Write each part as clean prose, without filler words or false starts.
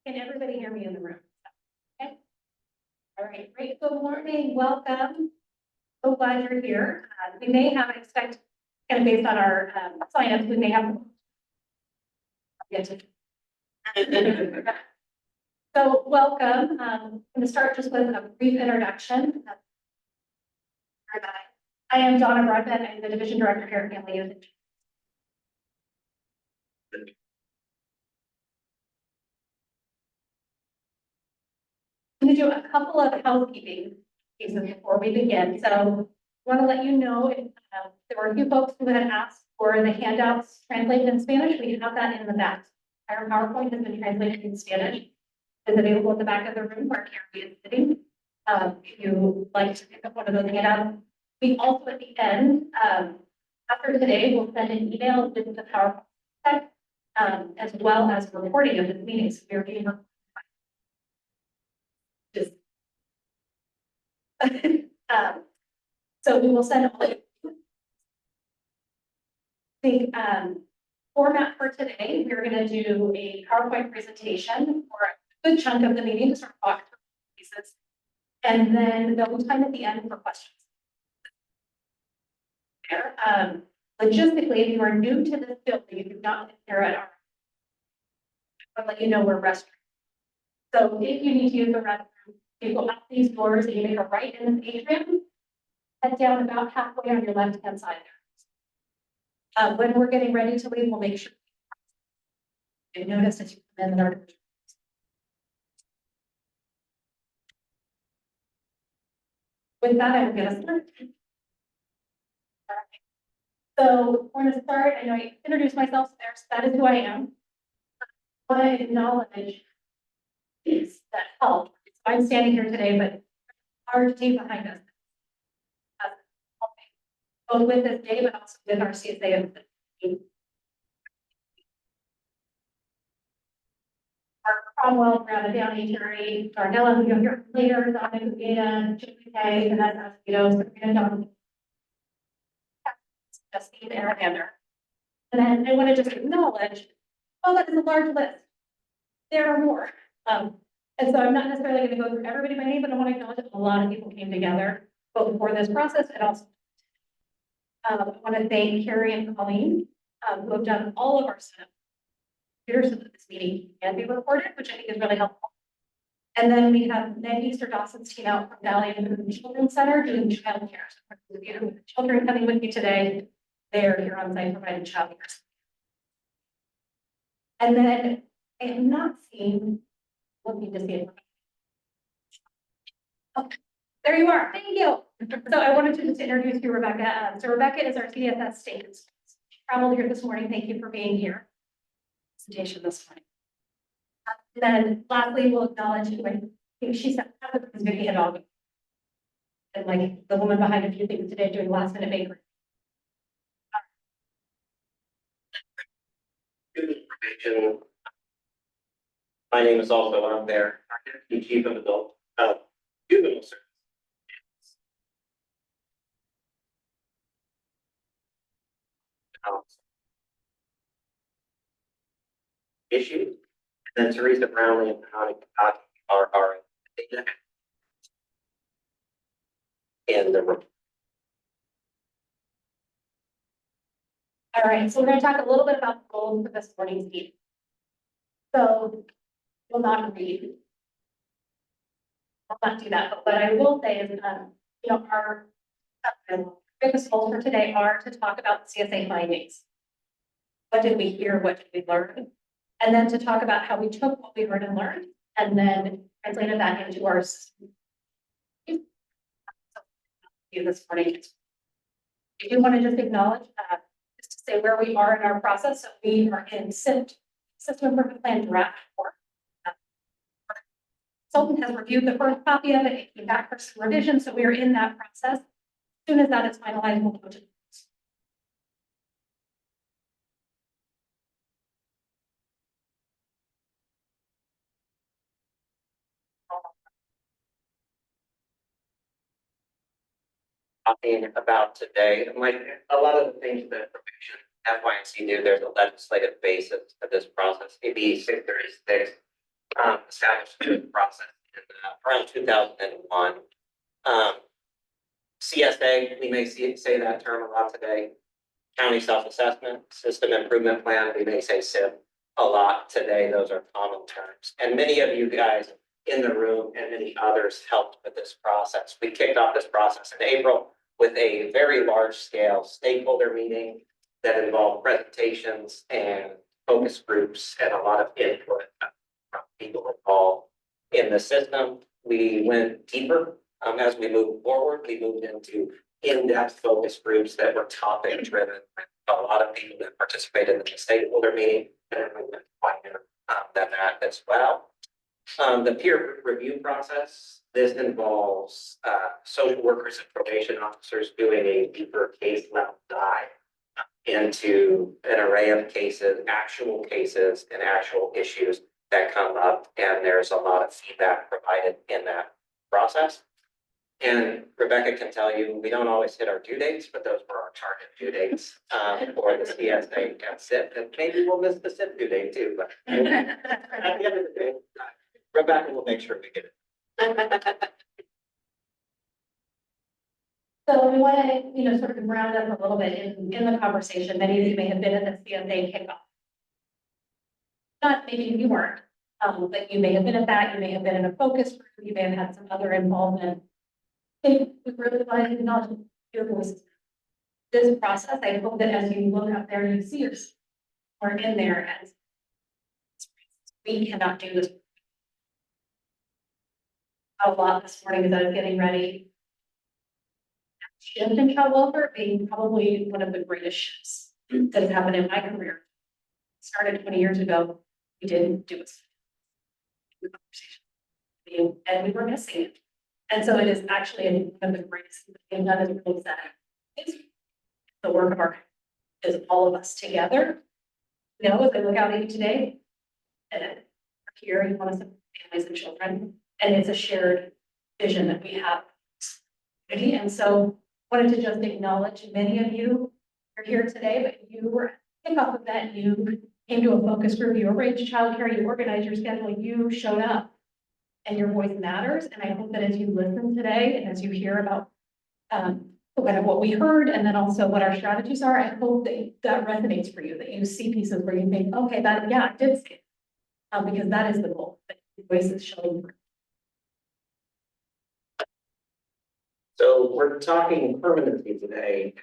Can everybody hear me in the room? Okay. All right, great. Good morning. Welcome. So glad you're here. We may have expect, kind of based on our signups, we may have. So welcome. I'm going to start just with a brief introduction. I am Donna Broadbent. I'm the Division Director here at Family Youth. I'm going to do a couple of housekeeping pieces before we begin. So I want to let you know if there were a few folks who had asked for the handouts translated in Spanish. We have that in the back. Our PowerPoint has been translated in Spanish. It's available at the back of the room where Carrie is sitting. If you would like to pick up one of those handouts. We also at the end, after today, we'll send an email with the PowerPoint text, as well as a recording of this meeting. So we're being just so we will send all the format for today. We're going to do a PowerPoint presentation for a good chunk of the meeting to sort of walk through pieces, and then there'll be time at the end for questions. There, logistically, if you are new to this building, you do not live here at our, I'll let you know we're restrooms. So if you need to use the restroom, you go out these doors and you make a right in this atrium, head down about halfway on your left-hand side there. When we're getting ready to leave, we'll make sure you notice as you come in the door. With that, I'm going to start. So we're going to start. I know I introduced myself there, so that is who I am. What I acknowledge is that help. I'm standing here today, but our team behind us, both with this day, but also with our CSA team. Our Cromwell, Brown Downey, Terry, Darnella, who you'll hear later, Dominic Gata, Chippy, and that's Sabrina John, Justine, and Amanda. And then I want to just acknowledge, oh, that is a large list. There are more. And so I'm not necessarily going to go through everybody by name, but I want to acknowledge that a lot of people came together both for this process and also. I want to thank Carrie and Colleen, who have done all of our setup so that this meeting can be recorded, which I think is really helpful. And then we have Ned Easter Dawson's team out from Valley and Children's Center doing child care. So for those of you with children coming with me today, they are here on site providing child care. And then I have not seen, looking to see it. Oh, there you are. Thank you. So I wanted to just introduce you, Rebecca. So Rebecca is our CSS state. She traveled here this morning. Thank you for being here. Presentation this morning. Then lastly, we'll acknowledge who I think she said because Vicky had all and like the woman behind a few things today doing last minute bakery. Probation. My name is also on there. Deputy Chief of Adult Juvenile Services. Issue. And then Teresa Brownlee and Connie are in the room. All right, so we're going to talk a little bit about the goals for this morning's meeting. So we'll not read. I'll not do that, but what I will say is, you know, our biggest goals for today are to talk about the CSA findings. What did we hear? What did we learn? And then to talk about how we took what we heard and learned and then translated that into our system. This morning, I do want to just acknowledge just to say where we are in our process. So we are in System Improvement Plan draft 4. Consultant has reviewed the first copy of it. It came back for some revision, so we are in that process. As soon as that is finalized, we'll go to talking about today, and like a lot of the things that FYC knew, there's a legislative basis to this process. AB 636 established the process in around 2001. Um, CSA, we may say that term a lot today. County self-assessment, system improvement plan, we may say SIP a lot today. Those are common terms. And many of you guys in the room and many others helped with this process. We kicked off this process in April with a very large scale stakeholder meeting that involved presentations and focus groups and a lot of input from people involved in the system. We went deeper as we moved forward. We moved into in-depth focus groups that were topic driven. A lot of people that participated in the stakeholder meeting and we went wider than that as well. The peer review process, this involves social workers and probation officers doing a deeper case level dive into an array of cases, and actual issues that come up. And there's a lot of feedback provided in that process. And Rebecca can tell you, we don't always hit our due dates, but those were our target due dates for the CSA and SIP. And maybe we'll miss the SIP due date too, but at the end of the day, Rebecca will make sure we get it. So we want to, sort of round up a little bit in the conversation. Many of you may have been at the CSA kickoff. Not maybe you weren't, but you may have been at that. You may have been in a focus group. You may have had some other involvement. I think we really want to acknowledge your voices. This process, I hope that as you look up there, you see yourself or in there as we cannot do this. A lot this morning as I was getting ready. Shift in child welfare being probably one of the greatest shifts that has happened in my career. Started 20 years ago. We didn't do it. And we were missing it. And so it is actually one of the greatest things that we've done is really sad. It's the work of is all of us together. As I look out at you today, and we're here, you want to support families and children, and it's a shared vision that we have. And so wanted to just acknowledge many of you are here today, but you were kickoff of that. You came to a focus group, you arranged childcare, you organized your schedule, you showed up, and your voice matters. And I hope that as you listen today and as you hear about kind of what we heard and then also what our strategies are, I hope that that resonates for you, that you see pieces where you think, okay, I did see it, because that is the goal, that your voice is showing. So we're talking permanency today.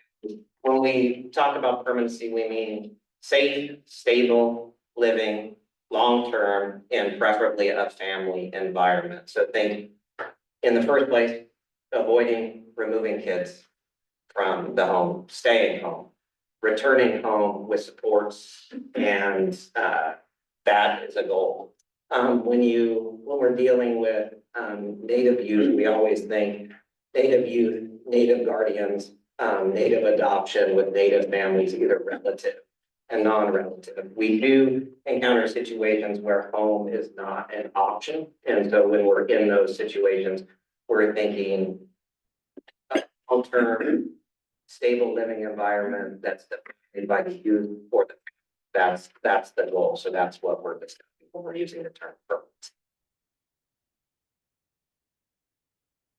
When we talk about permanency, we mean safe, stable living, long-term, and preferably a family environment. So think, in the first place, avoiding removing kids from the home, staying home, returning home with supports, and that is a goal. When we're dealing with Native youth, we always think Native youth, Native guardians, Native adoption with Native families, either relative and non-relative. We do encounter situations where home is not an option. And so when we're in those situations, we're thinking long-term, stable living environment that's defined by the youth or that's the goal. So that's what we're discussing when we're using the term permanency.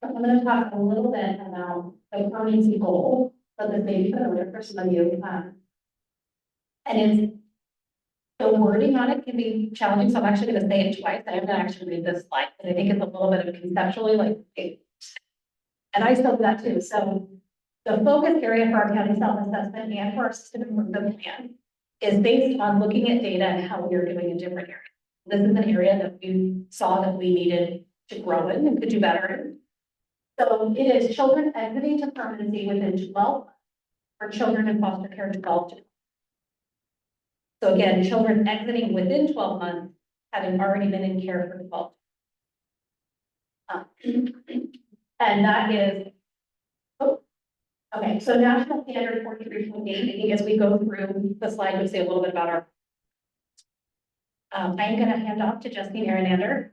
I'm going to talk a little bit about the permanency goal, so this may be familiar for some of you. And it's the wording on it can be challenging, so I'm actually going to say it twice. I'm going to actually read this slide because I think it's a little bit of conceptually and I still do that too. So the focus area for our county self-assessment and for our system improvement plan is based on looking at data and how we are doing in different areas. This is an area that we saw that we needed to grow in and could do better in. So it is children exiting to permanency within 12 months for children in foster care 12 to. So again, children exiting within 12 months, having already been in care for 12. And that is, okay, so national standard 43.8, I think as we go through the slide, you'll see a little bit about our. I'm going to hand off to Justine Aranander,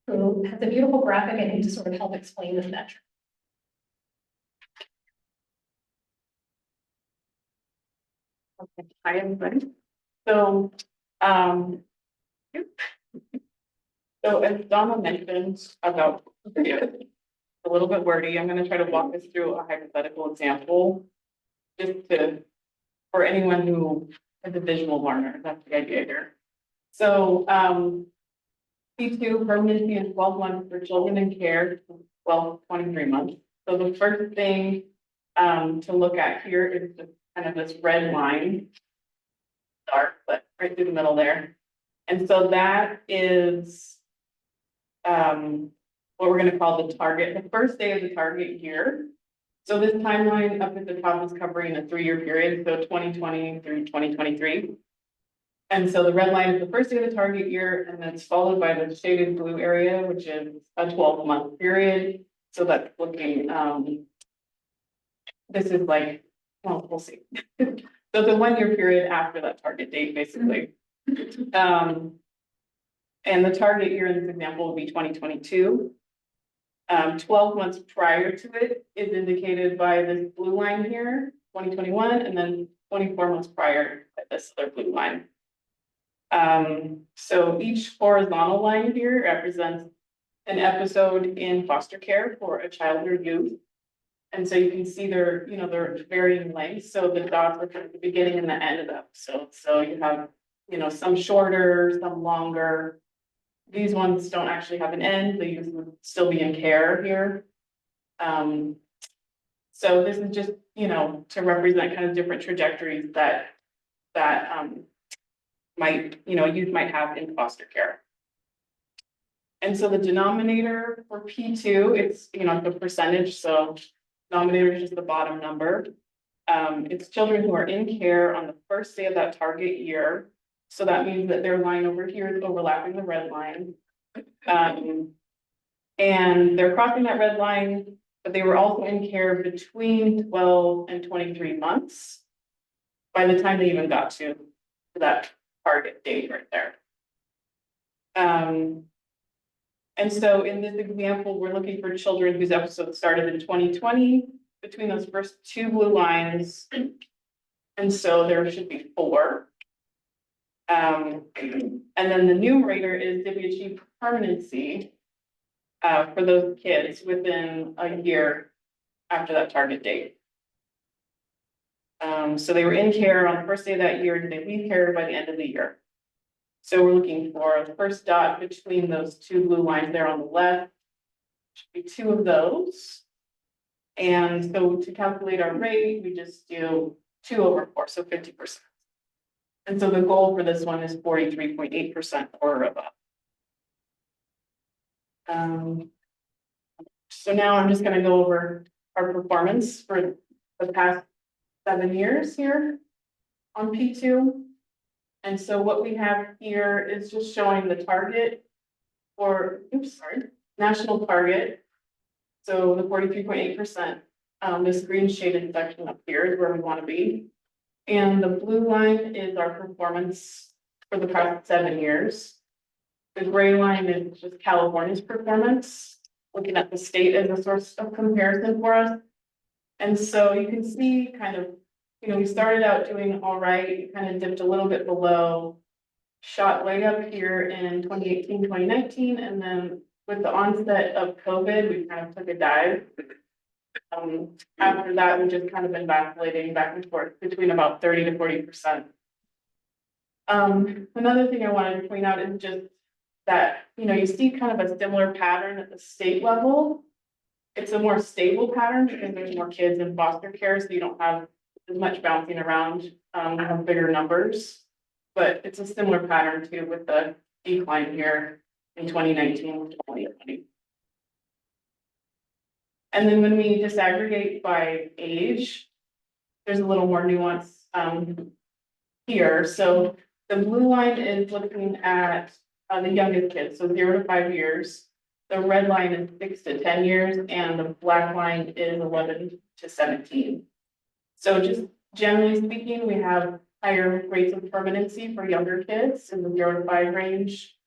who has a beautiful graphic, I think, to sort of help explain this metric. Okay, hi everybody. So, So as Donna mentioned about, a little bit wordy, I'm gonna try to walk us through a hypothetical example. Just to, for anyone who is a visual learner, that's the idea here. So, P2 permanency in 12 months for children in care, well, 23 months. So the first thing, to look at here is the kind of this red line. Dark, but right through the middle there. And so that is, what we're gonna call the target, the first day of the target year. So this timeline up at the top is covering a 3-year period, so 2020 through 2023. And so the red line is the first day of the target year, and then it's followed by the shaded blue area, which is a 12-month period. So that's looking, this is like, well, we'll see. So the 1-year period after that target date, basically. And the target year in this example will be 2022. 12 months prior to it is indicated by this blue line here, 2021, and then 24 months prior by this other blue line. So each horizontal line here represents an episode in foster care for a child or youth. And so you can see they're, they're varying lengths. So the dots are kind of the beginning and the end of the episode. So you have, some shorter, some longer. These ones don't actually have an end. The youth would still be in care here. So this is just, to represent kind of different trajectories that might, youth might have in foster care. And so the denominator for P2, it's, the percentage, so denominator is just the bottom number. It's children who are in care on the first day of that target year. So that means that their line over here is overlapping the red line. And they're crossing that red line, but they were also in care between 12 and 23 months by the time they even got to that target date right there. And so in this example, we're looking for children whose episode started in 2020 between those first 2 blue lines. And so there should be 4. And then the numerator is, did we achieve permanency for those kids within a year after that target date? So they were in care on the first day of that year. Did they leave care by the end of the year? So we're looking for the first dot between those 2 blue lines there on the left. Should be 2 of those. And so to calculate our rate, we just do 2/4, so 50%. And so the goal for this one is 43.8% or above. So now I'm just gonna go over our performance for the past 7 years here on P2. And so what we have here is just showing the target for, national target. So the 43.8%, this green shaded section up here is where we want to be. And the blue line is our performance for the past 7 years. The gray line is just California's performance, looking at the state as a source of comparison for us. And so you can see kind of, we started out doing all right, kind of dipped a little bit below, shot way up here in 2018, 2019, and then with the onset of COVID, we kind of took a dive. After that, we've just kind of been vacillating back and forth between about 30 to 40%. Another thing I wanted to point out is just that, you see kind of a similar pattern at the state level. It's a more stable pattern because there's more kids in foster care, so you don't have as much bouncing around, you have bigger numbers. But it's a similar pattern too with the decline here in 2019 to 2020. And then when we disaggregate by age, there's a little more nuance here. So the blue line is looking at the youngest kids, so 0 to 5 years. The red line is 6 to 10 years, and the black line is 11 to 17. So just generally speaking, we have higher rates of permanency for younger kids in the 0 to 5 range.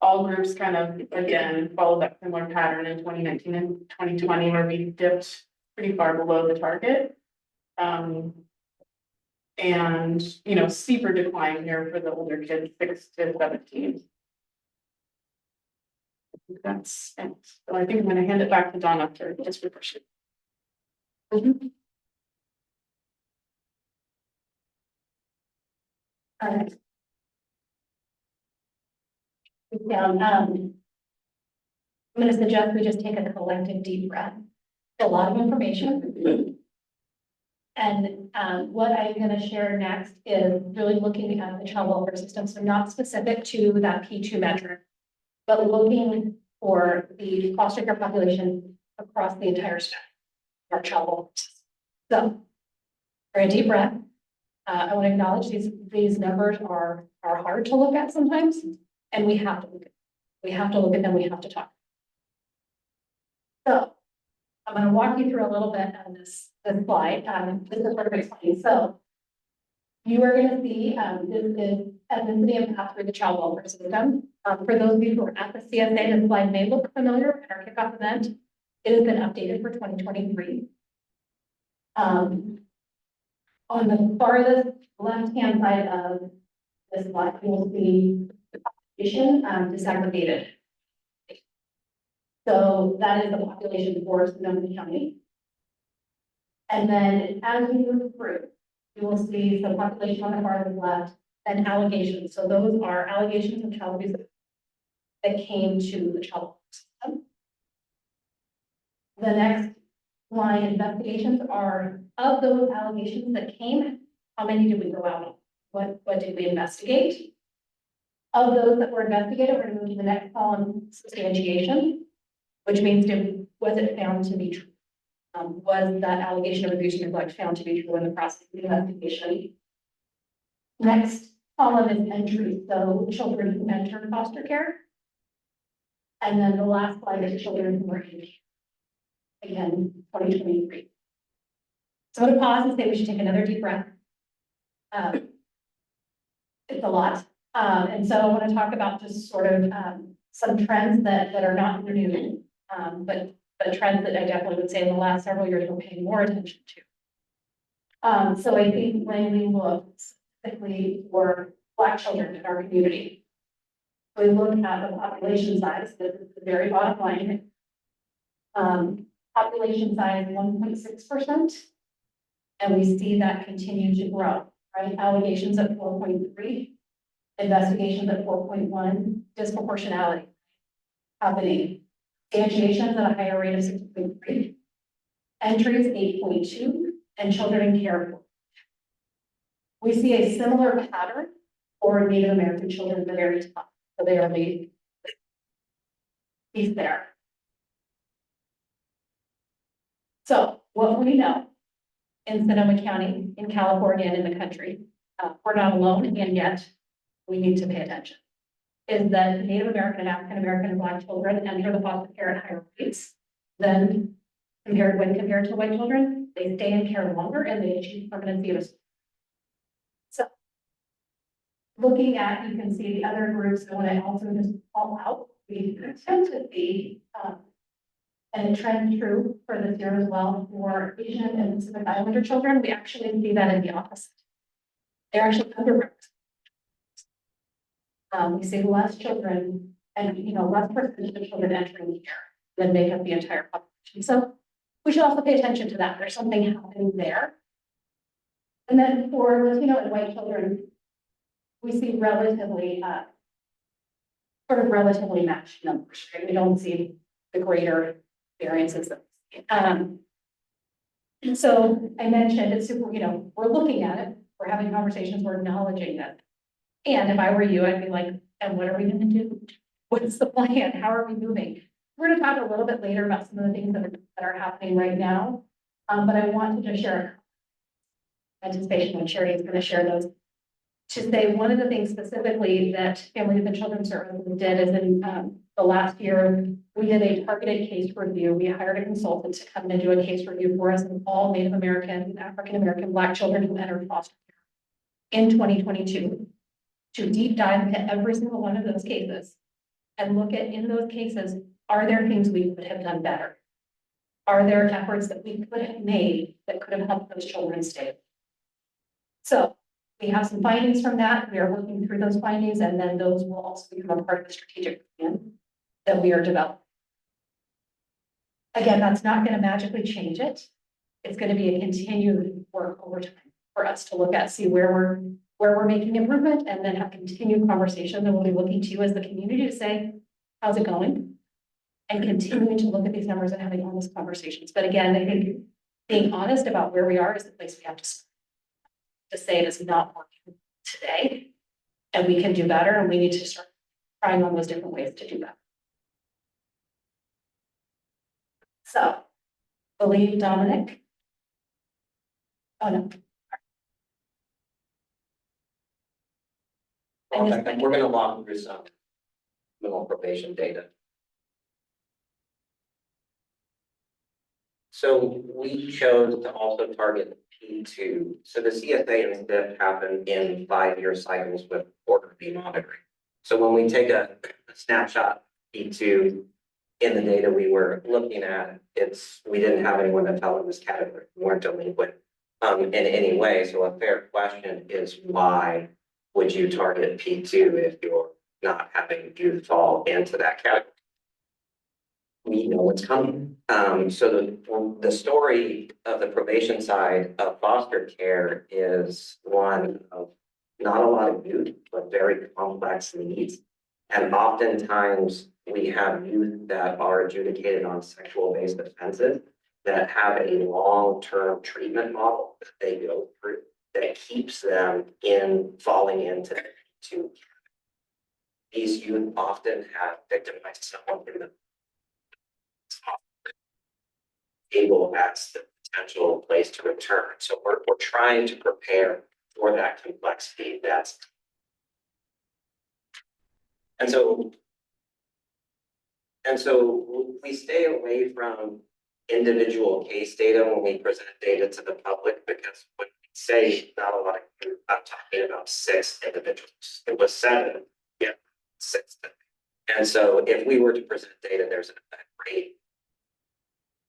All groups kind of, again, follow that similar pattern in 2019 and 2020, where we dipped pretty far below the target. And, steeper decline here for the older kids, 6 to 17. That's it. So I think I'm gonna hand it back to Donna for just refresh it. All right. Down, I'm gonna suggest we just take a collective deep breath. A lot of information. And what I'm gonna share next is really looking at the child welfare system, so not specific to that P2 metric, but looking for the foster care population across the entire spectrum of our child welfare system. So, for a deep breath, I want to acknowledge these numbers are hard to look at sometimes, and we have to look at. We have to look at them. We have to talk. So, I'm going to walk you through a little bit on this slide. This is sort of explain. So, you are going to see this is ethnicity and path through the child welfare system. For those of you who are at the CSA, the slide may look familiar at our kickoff event. It has been updated for 2023. On the farthest left-hand side of this slide, you will see the population disaggregated. So that is the population for Sonoma County. And then as we move through, you will see the population on the farthest left and allegations. So those are allegations of child abuse that came to the child system. The next line, investigations, are of those allegations that came, how many did we go out on? What did we investigate? Of those that were investigated, we're going to move to the next column, substantiation, which means was it found to be true? Was that allegation of abuse and neglect found to be true in the process of the investigation? Next column is entry, so children who entered foster care. And then the last slide is children who were in care. Again, 2023. So I'm going to pause and say we should take another deep breath. It's a lot. And so I want to talk about just sort of some trends that are not new, but trends that I definitely would say in the last several years we're paying more attention to. So I think when we look specifically for Black children in our community, we look at the population size, this is the very bottom line. Population size 1.6%, and we see that continue to grow, right? Allegations at 4.3, investigations at 4.1, disproportionality happening. Substantiations at a higher rate of 6.3, entries 8.2, and children in care. We see a similar pattern for Native American children at the very top. So they are the piece there. So what we know in Sonoma County, in California, and in the country, we're not alone, and yet we need to pay attention, is that Native American and African American and Black children enter the foster care at higher rates than compared to white children. They stay in care longer and they achieve permanency of. So looking at, you can see the other groups, I want to also just call out, we tend to see and it trends true for this year as well for Asian and Pacific Islander children. We actually see that in the opposite. They're actually underrepresented. We see less children and, less percentage of children entering the care than make up the entire population. So we should also pay attention to that. There's something happening there. And then for Latino and white children, we see relatively matched numbers, right? We don't see the greater variances. And so I mentioned it's super, we're looking at it, we're having conversations, we're acknowledging that. And if I were you, I'd be like, and what are we going to do? What's the plan? How are we moving? We're going to talk a little bit later about some of the things that are happening right now. But I want to just share anticipation when Sherry is going to share those. To say one of the things specifically that Family Youth and Children's Services did is in the last year, we did a targeted case review. We hired a consultant to come in and do a case review for us of all Native American, African American, Black children who entered foster care in 2022 to deep dive into every single one of those cases and look at, in those cases, are there things we could have done better? Are there efforts that we could have made that could have helped those children stay? So we have some findings from that. We are working through those findings, and then those will also become a part of the strategic plan. that we are developing. Again, that's not gonna magically change it. It's gonna be a continued work over time for us to look at, see where we're making improvement, and then have continued conversation. And we'll be looking to you as the community to say, how's it going? And continuing to look at these numbers and having honest conversations. But again, I think being honest about where we are is the place we have to say it is not working today. And we can do better, and we need to start trying on those different ways to do that. So, believe Dominic. Oh, no. And we're gonna walk through some juvenile probation data. So we chose to also target P2. So the CSA and SIP happen in 5-year cycles with order B monitoring. So when we take a snapshot P2 in the data we were looking at, we didn't have anyone that fell in this category. We weren't delinquent in any way. So a fair question is, why would you target P2 if you're not having youth fall into that category? We know what's coming. So the story of the probation side of foster care is one of not a lot of youth, but very complex needs. And oftentimes we have youth that are adjudicated on sexual-based offenses that have a long-term treatment model that they go through that keeps them in falling into two. These youth often have victimized someone in the able as the potential place to return. So we're trying to prepare for that complexity. And so we stay away from individual case data when we present data to the public, because when we say not a lot of group, I'm talking about 6 individuals. It was 7, yeah, 6. And so if we were to present data, there's a great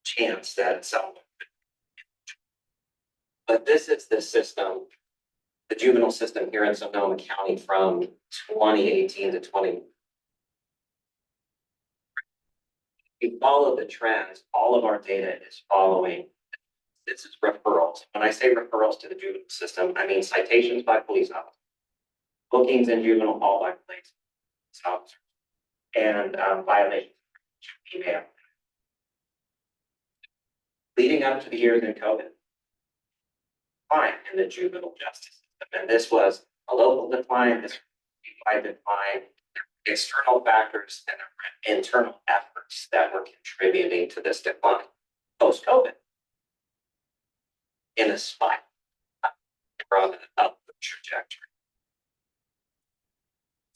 chance that someone could. But this is the system, the juvenile system here in Sonoma County from 2018 to 20. We follow the trends. All of our data is following. This is referrals. When I say referrals to the juvenile system, I mean citations by police officers, bookings in juvenile hall by police officers, and violations email. Leading up to the years in COVID, decline in the juvenile justice system. And this was a local decline, this wide decline, external factors and internal efforts that were contributing to this decline post-COVID in a spike from an upward trajectory.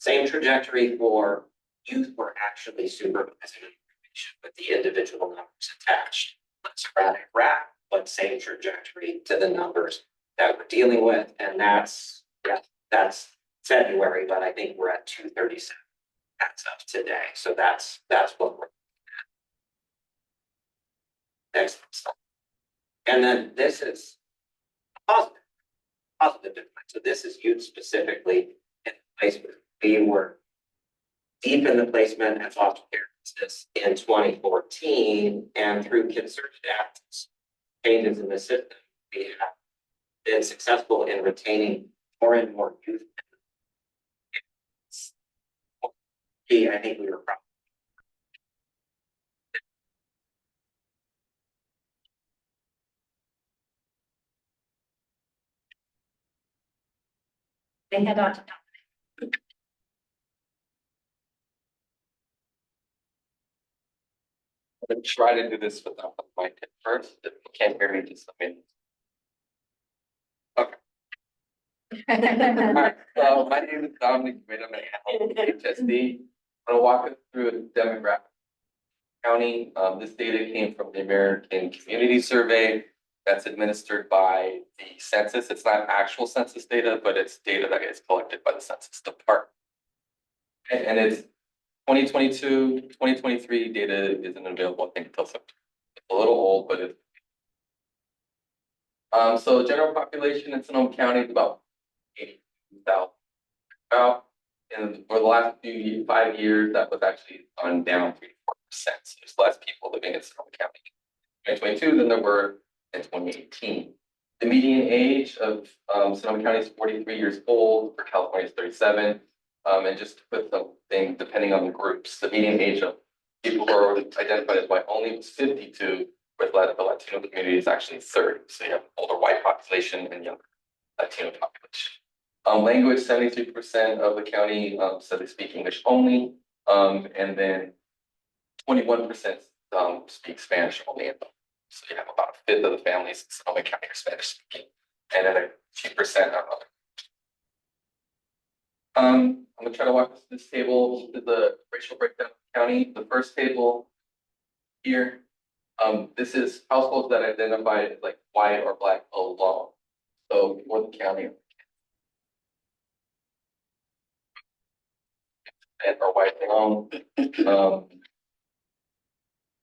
Same trajectory for youth were actually supervising information with the individual numbers attached. Let's graph, but same trajectory to the numbers that we're dealing with. And that's February, but I think we're at 237 as of today. So that's what we're at. Next slide. And then this is positive decline. So this is youth specifically in placement. We were deep in the placement and foster care business in 2014, and through concerted actions, changes in the system, we have been successful in retaining more and more youth. I think we were probably. They head on to I'm gonna try to do this without the mic at first. If you can't hear me, just let me know. Alright, so my name is Dominic, I'm an HSD. I'm gonna walk us through a demographic county. This data came from the American Community Survey that's administered by the census. It's not actual census data, but it's data that gets collected by the Census Department. And it's 2022, 2023 data isn't available, I think, until September. It's a little old, but it's. So general population in Sonoma County is about 82,000. for the last 5 years, that was actually gone down 3 to 4%. So there's less people living in Sonoma County in 2022 than there were in 2018. The median age of Sonoma County is 43 years old, for California is 37. And just to put something, depending on the groups, the median age of people who are identified as white only was 52, with the Latino community is actually 30. So you have older white population and younger Latino population. Language, 73% of the county said they speak English only, and then 21% speak Spanish only. So you have about a fifth of the families in Sonoma County are Spanish speaking, and then a few percent are other. I'm gonna try to walk us through this table. This is the racial breakdown of the county. The first table here, this is households that identify as like white or black alone. So for the county, and or white alone,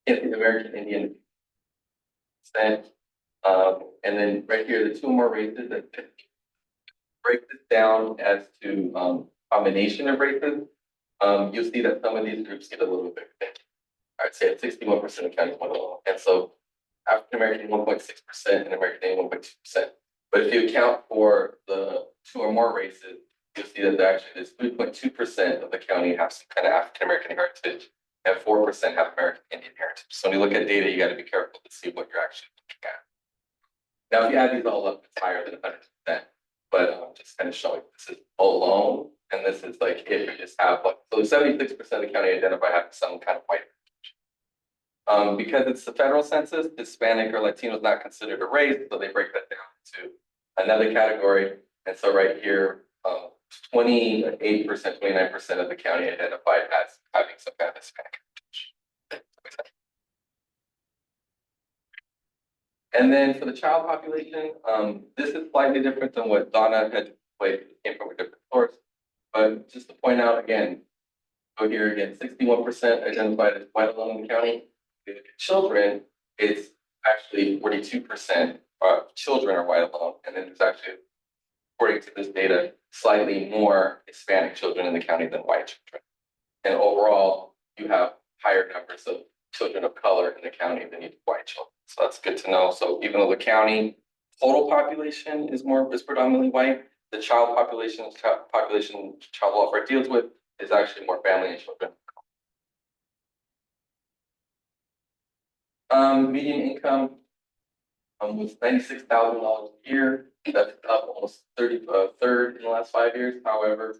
Native American Indian percent, and then right here, the two more races that break this down as to combination of races. You'll see that some of these groups get a little bit thick. I'd say 61% of counties went alone, and so African American 1.6% and American Indian 1.2%. But if you account for the two or more races, you'll see that there's 3.2% of the county have some kind of African American heritage, and 4% have American Indian heritage. So when you look at data, you got to be careful to see what you're actually looking at. Now, if you add these all up, it's higher than 100%. But I'm just kind of showing this is alone, and this is like if you just have like, so 76% of the county identify having some kind of white. Because it's the federal census, Hispanic or Latino is not considered a race, so they break that down to another category. And so right here, 28%, 29% of the county identified as having some kind of Hispanic heritage. And then for the child population, this is slightly different than what Donna had played, came from a different source. But just to point out again, go here again, 61% identified as white alone in the county. If you look at children, it's actually 42% children are white alone. And then there's actually, according to this data, slightly more Hispanic children in the county than white children. And overall, you have higher numbers of children of color in the county than you do white children. So that's good to know. So even though the county total population is predominantly white, the child population child welfare deals with is actually more family and children. Median income was $96,000 a year. That's up almost third in the last 5 years. However, if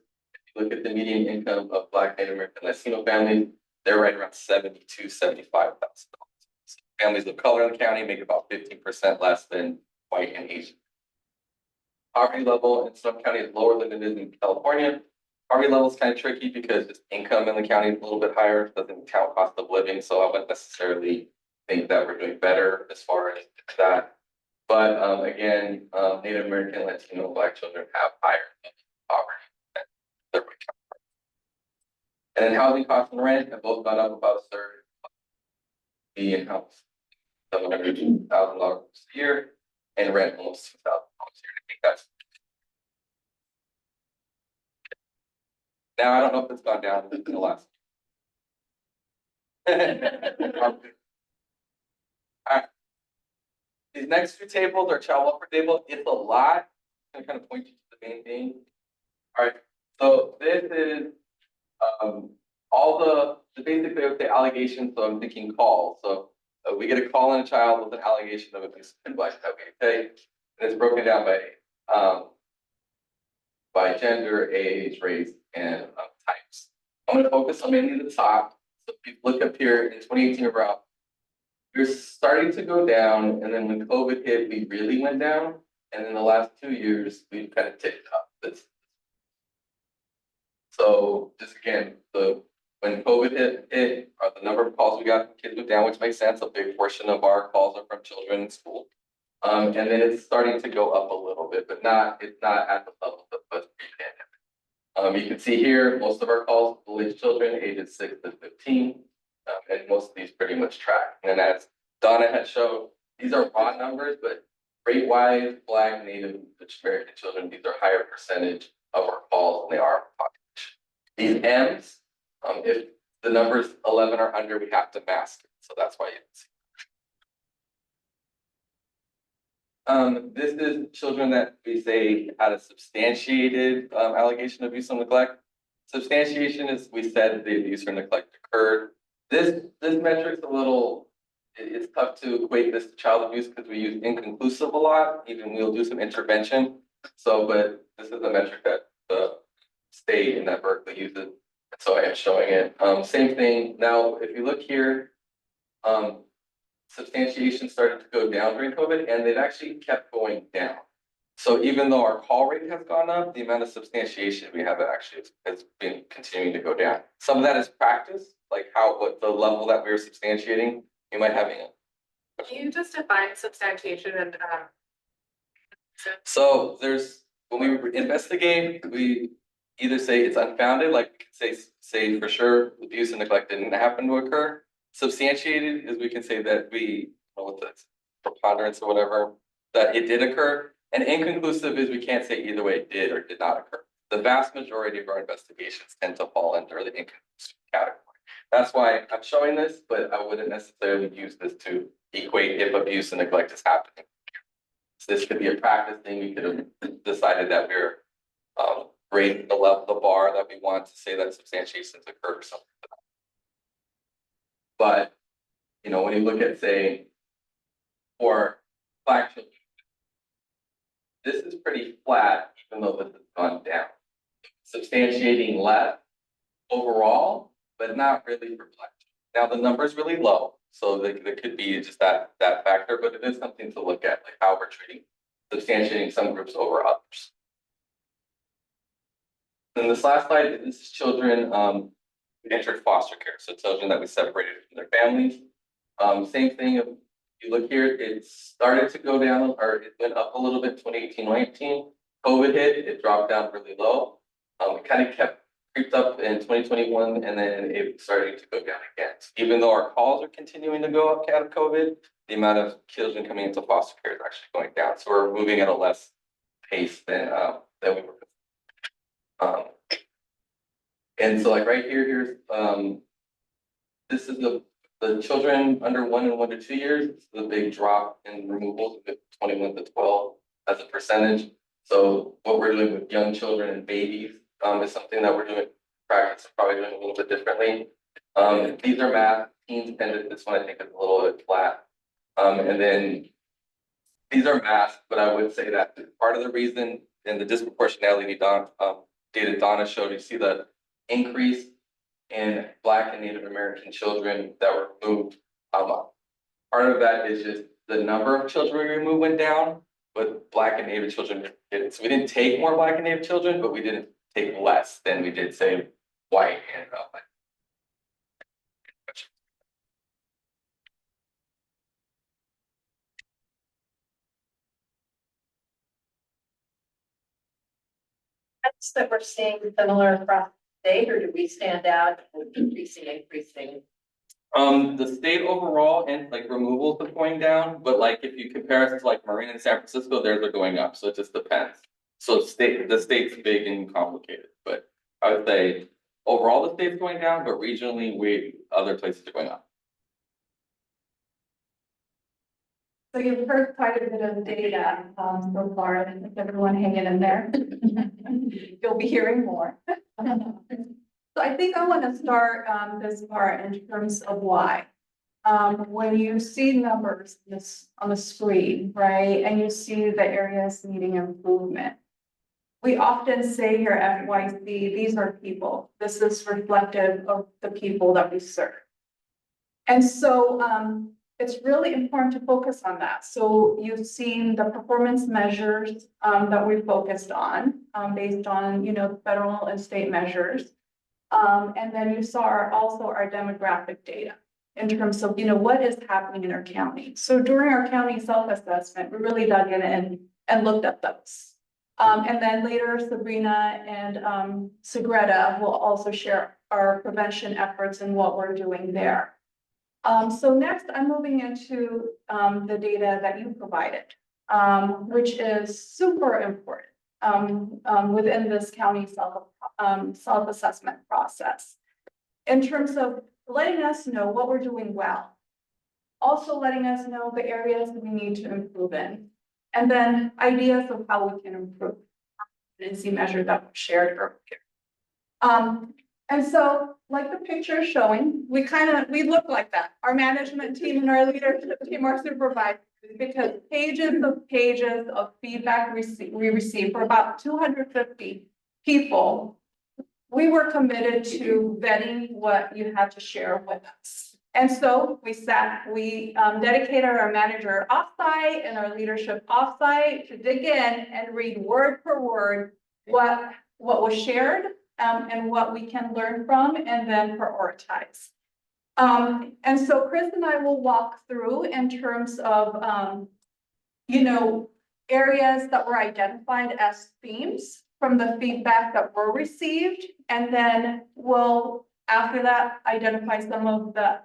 you look at the median income of Black, Native American, Latino families, they're right around $75,000. So families of color in the county make about 15% less than white and Asian. Poverty level in some counties is lower than it is in California. Poverty level is kind of tricky because just income in the county is a little bit higher, doesn't count cost of living. So I wouldn't necessarily think that we're doing better as far as that. But again, Native American, Latino, Black children have higher poverty than their white counterparts. And then housing costs and rent have both gone up about a third. Median house, $702,000 a year, and rent almost $2,000 a year. I think that's. Now I don't know if it's gone down in the last. All right. These next two tables are child welfare table. It's a lot. I'm gonna kind of point you to the main thing. All right. So this is all the basically I would say allegations. So I'm thinking calls. So we get a call on a child with an allegation of abuse and neglect that we take, and it's broken down by gender, age, race, and types. I'm going to focus on mainly the top. So if you look up here in 2018 overall, we're starting to go down, and then when COVID hit, we really went down, and in the last 2 years, we've kind of ticked up. So just again, when COVID hit, the number of calls we got from kids went down, which makes sense. A big portion of our calls are from children in school. And then it's starting to go up a little bit, but it's not at the level that was pre-pandemic. You can see here, most of our calls are children ages 6 to 15, and most of these pretty much track. And as Donna had shown, these are raw numbers, but rate-wise, Black, Native American children, these are higher percentage of our calls than they are population. These M's, if the numbers 11 or under, we have to mask it, so that's why you can see. This is children that we say had a substantiated allegation of abuse or neglect. Substantiation is, we said the abuse or neglect occurred. This metric's a little, it's tough to equate this to child abuse because we use inconclusive a lot, even we'll do some intervention. So, but this is the metric that the state and that Berkeley uses. So I am showing it. Same thing. Now, if you look here, substantiation started to go down during COVID, and they've actually kept going down. So even though our call rate has gone up, the amount of substantiation we have actually has been continuing to go down. Some of that is practice, like what the level that we are substantiating, you might have it. Can you just define substantiation and, So there's, when we investigate, we either say it's unfounded, like we can say for sure abuse and neglect didn't happen to occur. Substantiated is we can say that we, I don't know what that's, preponderance or whatever, that it did occur. And inconclusive is we can't say either way it did or did not occur. The vast majority of our investigations tend to fall under the inconclusive category. That's why I'm showing this, but I wouldn't necessarily use this to equate if abuse and neglect is happening. So this could be a practice thing. We could have decided that we're raising the bar that we want to say that substantiation's occurred or something. But, you know, when you look at, say, for Black children, this is pretty flat, even though this has gone down. Substantiating less overall, but not really for Black children. Now, the number is really low, so there could be just that factor, but it is something to look at, like how we're treating, substantiating some groups over others. And this last slide, this is children who entered foster care, so children that we separated from their families. Same thing, if you look here, it started to go down, or it went up a little bit, 2018-19. COVID hit, it dropped down really low. It kind of creeped up in 2021, and then it started to go down again. So even though our calls are continuing to go up out of COVID, the amount of children coming into foster care is actually going down. So we're moving at a less pace than we were. And so like right here, here's this is the children under 1 and 1 to 2 years. It's the big drop in removals of 21 to 12 as a percentage. So what we're doing with young children and babies is something that we're doing practice, probably doing a little bit differently. These are math, teens dependent. This one I think is a little bit flat. And then these are math, but I would say that part of the reason in the disproportionality data Donna showed, you see the increase in Black and Native American children that were removed. Part of that is just the number of children we removed went down, but Black and Native children didn't. So we didn't take more Black and Native children, but we didn't take less than we did, say, white and That's that we're seeing similar across the state, or do we stand out with increasing? The state overall and like removals are going down, but like if you compare us to like Marine and San Francisco, theirs are going up. So it just depends. So the state's big and complicated, but I would say overall the state's going down, but regionally other places are going up. So you've heard quite a bit of data so far, and if everyone hanging in there, you'll be hearing more. So I think I want to start this part in terms of why. When you see numbers on the screen, right, and you see the areas needing improvement, we often say here at FYC, these are people. This is reflective of the people that we serve. And so it's really important to focus on that. So you've seen the performance measures that we focused on based on, you know, federal and state measures. And then you saw also our demographic data in terms of, you know, what is happening in our county. So during our county self-assessment, we really dug in and looked at those. And then later Sabrina and Segreta will also share our prevention efforts and what we're doing there. So next I'm moving into the data that you provided, which is super important. within this county self-assessment process. In terms of letting us know what we're doing well. Also letting us know the areas we need to improve in. And then ideas of how we can improve. Permanency measure that was shared earlier. And so, like the picture is showing, we look like that. Our management team and our leadership team, our supervisors, because pages of feedback we received for about 250 people. We were committed to vetting what you had to share with us. And so we dedicated our manager offsite and our leadership offsite to dig in and read word per word what was shared and what we can learn from and then prioritize. And so Chris and I will walk through in terms of, areas that were identified as themes from the feedback that were received. And then we'll, after that, identify some of the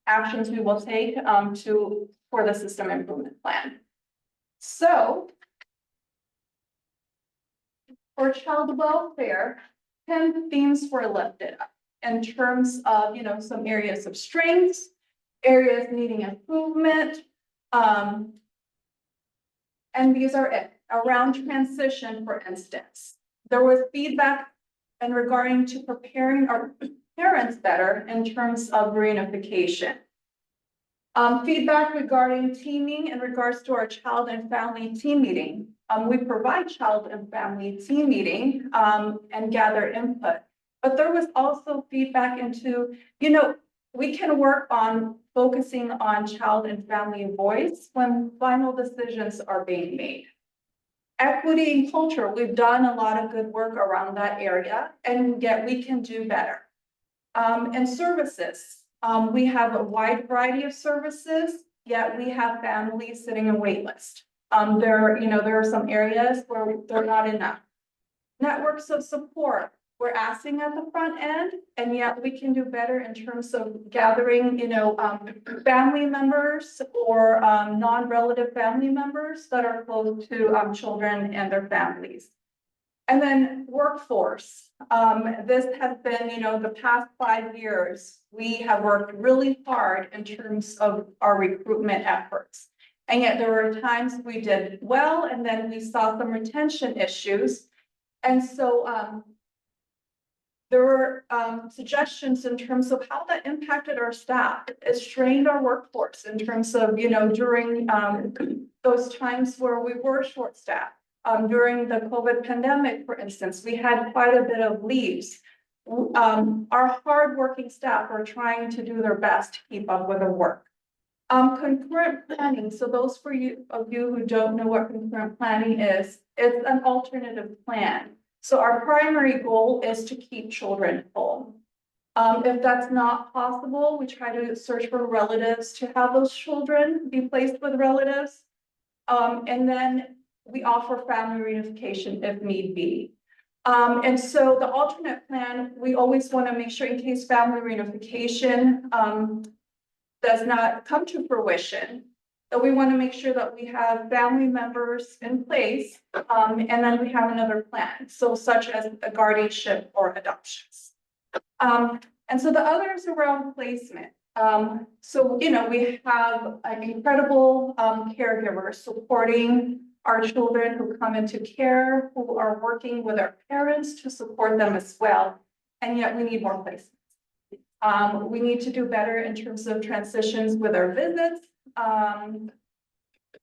actions we will take for the system improvement plan. So for child welfare, 10 themes were lifted up in terms of, some areas of strengths, areas needing improvement. And these are it. Around transition, for instance, there was feedback in regarding to preparing our parents better in terms of reunification. Feedback regarding teaming in regards to our child and family team meeting. We provide child and family team meeting and gather input. But there was also feedback into, we can work on focusing on child and family voice when final decisions are being made. Equity and culture, we've done a lot of good work around that area, and yet we can do better. And services, we have a wide variety of services, yet we have families sitting in wait list. There are some areas where they're not enough. Networks of support, we're asking at the front end, and yet we can do better in terms of gathering, family members or non-relative family members that are close to children and their families. And then workforce. This has been, the past 5 years, we have worked really hard in terms of our recruitment efforts. And yet there were times we did well, and then we saw some retention issues. And so there were suggestions in terms of how that impacted our staff. It strained our workforce in terms of, during those times where we were short-staffed. During the COVID pandemic, for instance, we had quite a bit of leaves. Our hardworking staff are trying to do their best to keep up with the work. Concurrent planning, so those of you who don't know what concurrent planning is, it's an alternative plan. So our primary goal is to keep children home. If that's not possible, we try to search for relatives to have those children be placed with relatives. And then we offer family reunification if need be. And so the alternate plan, we always want to make sure in case family reunification does not come to fruition, that we want to make sure that we have family members in place, and then we have another plan, so such as a guardianship or adoptions. And so the others around placement. So, we have an incredible caregiver supporting our children who come into care, who are working with our parents to support them as well, and yet we need more placements. We need to do better in terms of transitions with our visits. And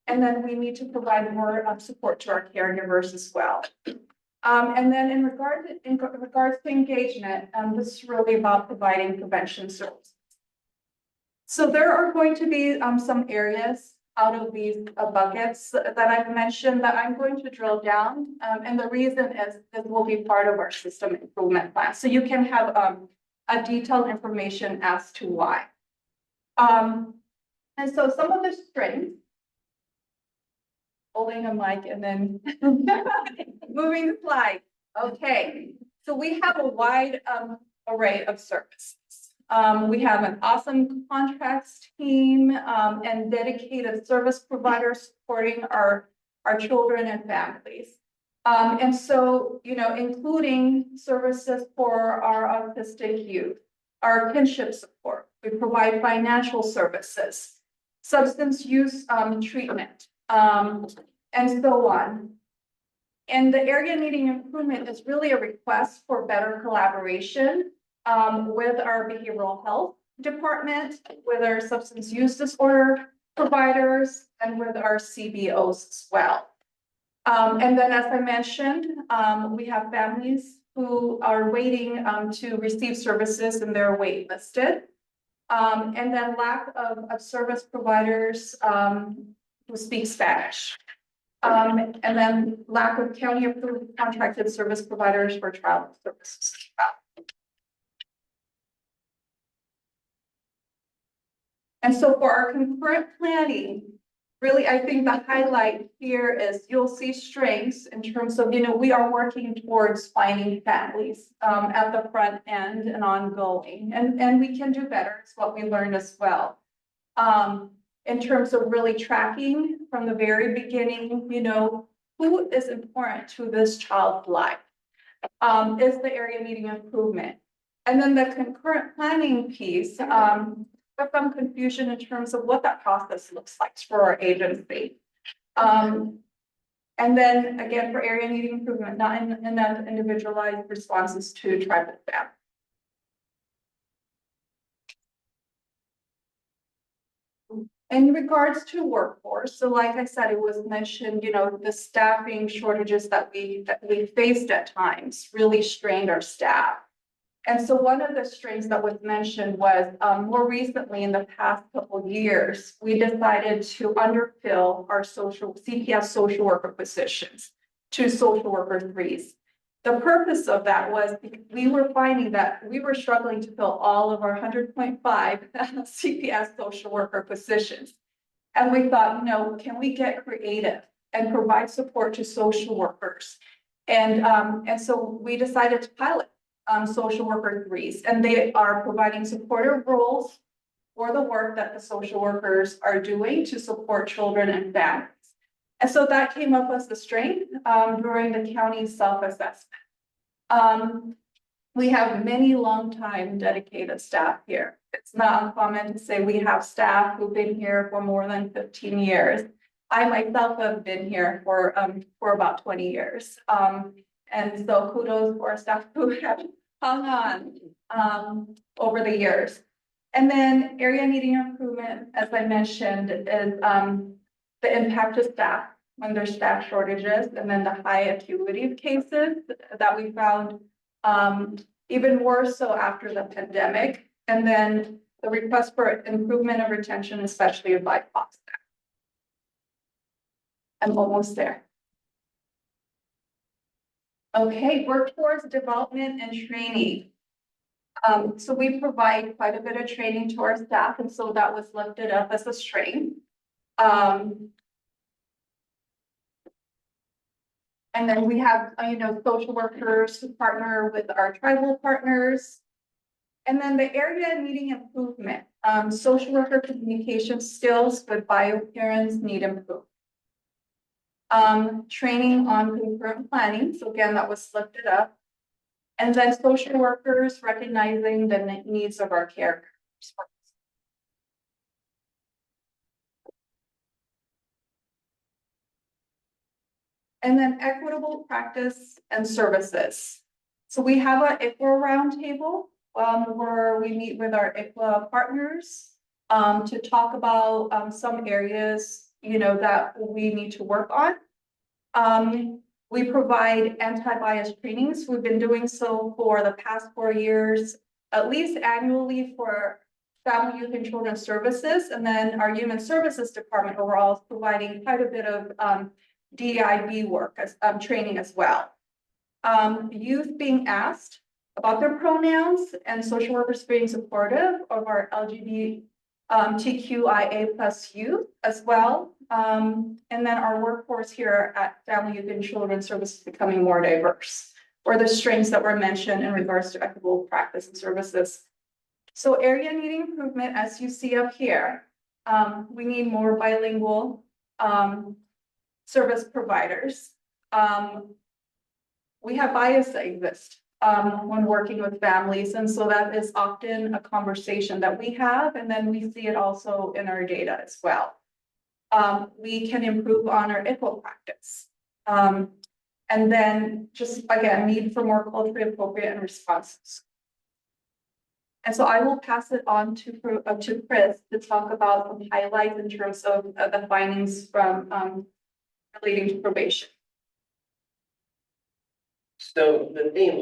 then we need to provide more support to our caregivers as well. And then in regards to engagement, this is really about providing prevention services. So there are going to be some areas out of these buckets that I've mentioned that I'm going to drill down. And the reason is this will be part of our system improvement plan. So you can have a detailed information as to why. And so some of the strengths, holding a mic and then moving the slide. Okay, so we have a wide array of services. We have an awesome contracts team and dedicated service providers supporting our children and families. And so, including services for our autistic youth, our kinship support, we provide financial services, substance use, treatment, and so on. And the area needing improvement is really a request for better collaboration, with our behavioral health department, with our substance use disorder providers, and with our CBOs as well. And then, as I mentioned, we have families who are waiting to receive services and they're wait listed. And then lack of service providers who speak Spanish. And then lack of county approved contracted service providers for travel services. And so for our concurrent planning, really, I think the highlight here is you'll see strengths in terms of, we are working towards finding families at the front end and ongoing, and we can do better. It's what we learned as well. In terms of really tracking from the very beginning, who is important to this child's life? Is the area needing improvement? And then the concurrent planning piece, some confusion in terms of what that process looks like for our agency. And then again, for area needing improvement, not enough individualized responses to tribal staff. In regards to workforce, so like I said, it was mentioned, the staffing shortages that we faced at times really strained our staff. And so one of the strains that was mentioned was more recently in the past couple of years, we decided to underfill our CPS social worker positions to social worker 3s. The purpose of that was we were finding that we were struggling to fill all of our 100.5 CPS social worker positions. And we thought, can we get creative and provide support to social workers? And so we decided to pilot social worker 3s, and they are providing supportive roles for the work that the social workers are doing to support children and families. And so that came up as the strength during the county self-assessment. We have many long-time dedicated staff here. It's not uncommon to say we have staff who've been here for more than 15 years. I myself have been here for about 20 years. And so kudos for our staff who have hung on over the years. And then area needing improvement, as I mentioned, is the impact of staff when there's staff shortages, and then the high acuity of cases that we found even more so after the pandemic. And then the request for improvement of retention, especially of BIPOC staff. I'm almost there. Okay, workforce development and training. So we provide quite a bit of training to our staff, and so that was lifted up as a strength. And then we have, social workers who partner with our tribal partners. And then the area needing improvement, social worker communication skills with bioparents need improvement. Training on concurrent planning, so again, that was lifted up. And then social workers recognizing the needs of our caregivers. And then equitable practice and services. So we have an ICWA roundtable where we meet with our ICWA partners to talk about some areas, that we need to work on. We provide anti-bias trainings. We've been doing so for the past 4 years, at least annually for Family, Youth, and Children's Services. And then our Human Services Department overall is providing quite a bit of DIB work as training as well. Youth being asked about their pronouns and social workers being supportive of our LGBTQIA plus youth as well. And then our workforce here at Family, Youth, and Children's Services becoming more diverse, or the strengths that were mentioned in regards to equitable practice and services. So area needing improvement, as you see up here, we need more bilingual service providers. we have bias that exist when working with families, and so that is often a conversation that we have, and then we see it also in our data as well. We can improve on our IPO practice. And then just again, need for more culturally appropriate and responses. And so I will pass it on to Chris to talk about some highlights in terms of the findings from relating to probation. So the theme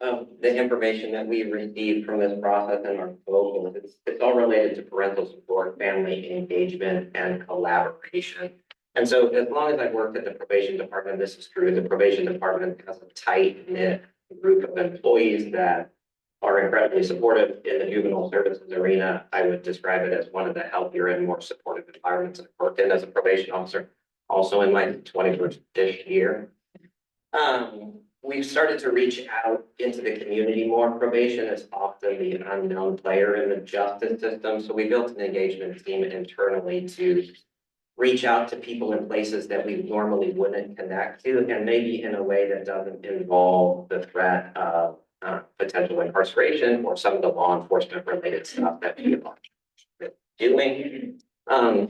of the information that we received from this process and our proposals, it's all related to parental support, family engagement, and collaboration. And so as long as I've worked at the probation department, this is true, the probation department has a tight-knit group of employees that are incredibly supportive in the juvenile services arena. I would describe it as one of the healthier and more supportive environments I've worked in as a probation officer, also in my 21st year. We've started to reach out into the community more. Probation is often the unknown player in the justice system. So we built an engagement team internally to reach out to people in places that we normally wouldn't connect to, and maybe in a way that doesn't involve the threat of potential incarceration or some of the law enforcement related stuff that people are doing.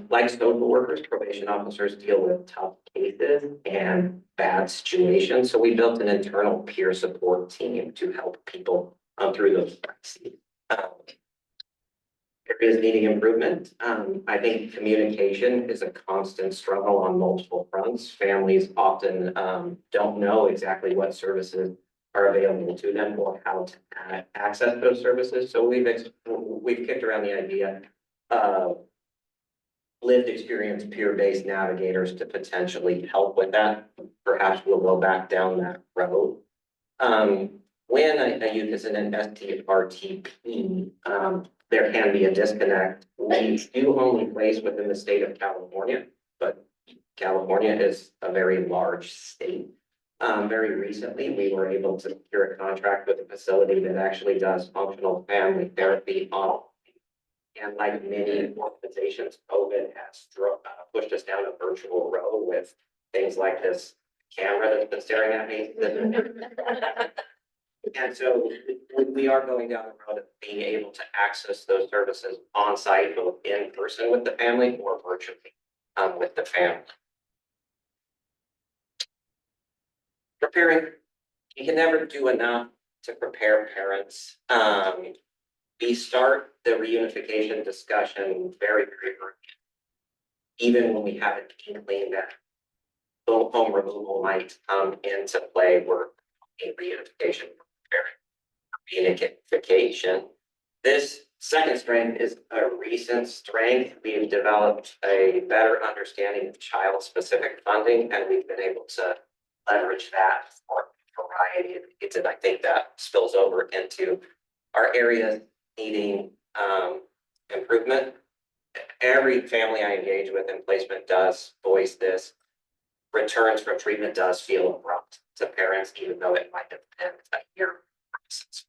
Like social workers, probation officers deal with tough cases and bad situations. So we built an internal peer support team to help people through those crises. Areas needing improvement. I think communication is a constant struggle on multiple fronts. Families often don't know exactly what services are available to them or how to access those services. So we've kicked around the idea of lived experience peer-based navigators to potentially help with that. Perhaps we'll go back down that road. When a youth is in an STRTP, there can be a disconnect. We do only place within the state of California, but California is a very large state. Very recently, we were able to secure a contract with a facility that actually does functional family therapy on. And like many organizations, COVID has pushed us down a virtual road with things like this camera that's been staring at me. And so we are going down the road of being able to access those services on site, both in person with the family or virtually with the family. Preparing, you can never do enough to prepare parents. We start the reunification discussion very, very early. Even when we have an inkling that home removal might come into play, we're in reunification, preparing for reunification. This second strength is a recent strength. We've developed a better understanding of child-specific funding, and we've been able to leverage that for a variety of needs. And I think that spills over into our areas needing improvement. Every family I engage with in placement does voice this. Returns from treatment does feel abrupt to parents, even though it might have been a year process.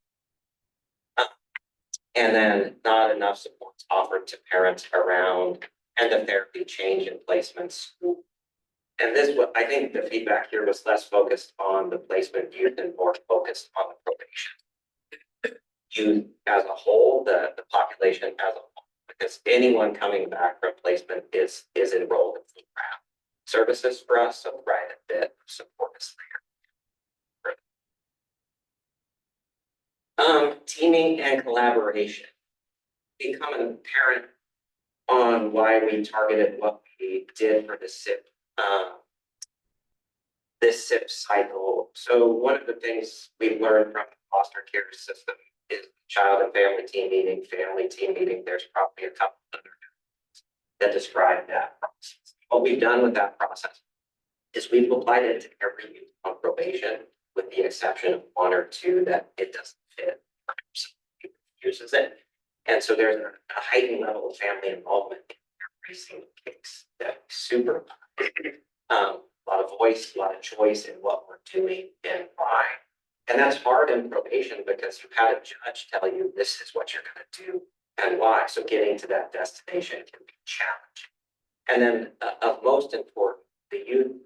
And then not enough supports offered to parents around end of therapy, change in placements. And this, what I think the feedback here was less focused on the placement youth and more focused on the probation youth as a whole, the population as a whole, because anyone coming back from placement is enrolled in the services for us, so right a bit of support is there. Teaming and collaboration. Becoming apparent on why we targeted what we did for the SIP, this SIP cycle. So one of the things we've learned from the foster care system is child and family team meeting, family team meeting. There's probably a couple other that describe that process. What we've done with that process is we've applied it to every youth on probation, with the exception of one or two that it doesn't fit. Uses it. And so there's a heightened level of family involvement in every single case. That's super. A lot of voice, a lot of choice in what we're doing and why. And that's hard in probation because you had a judge tell you this is what you're going to do and why. So getting to that destination can be challenging. And then of most important, the youth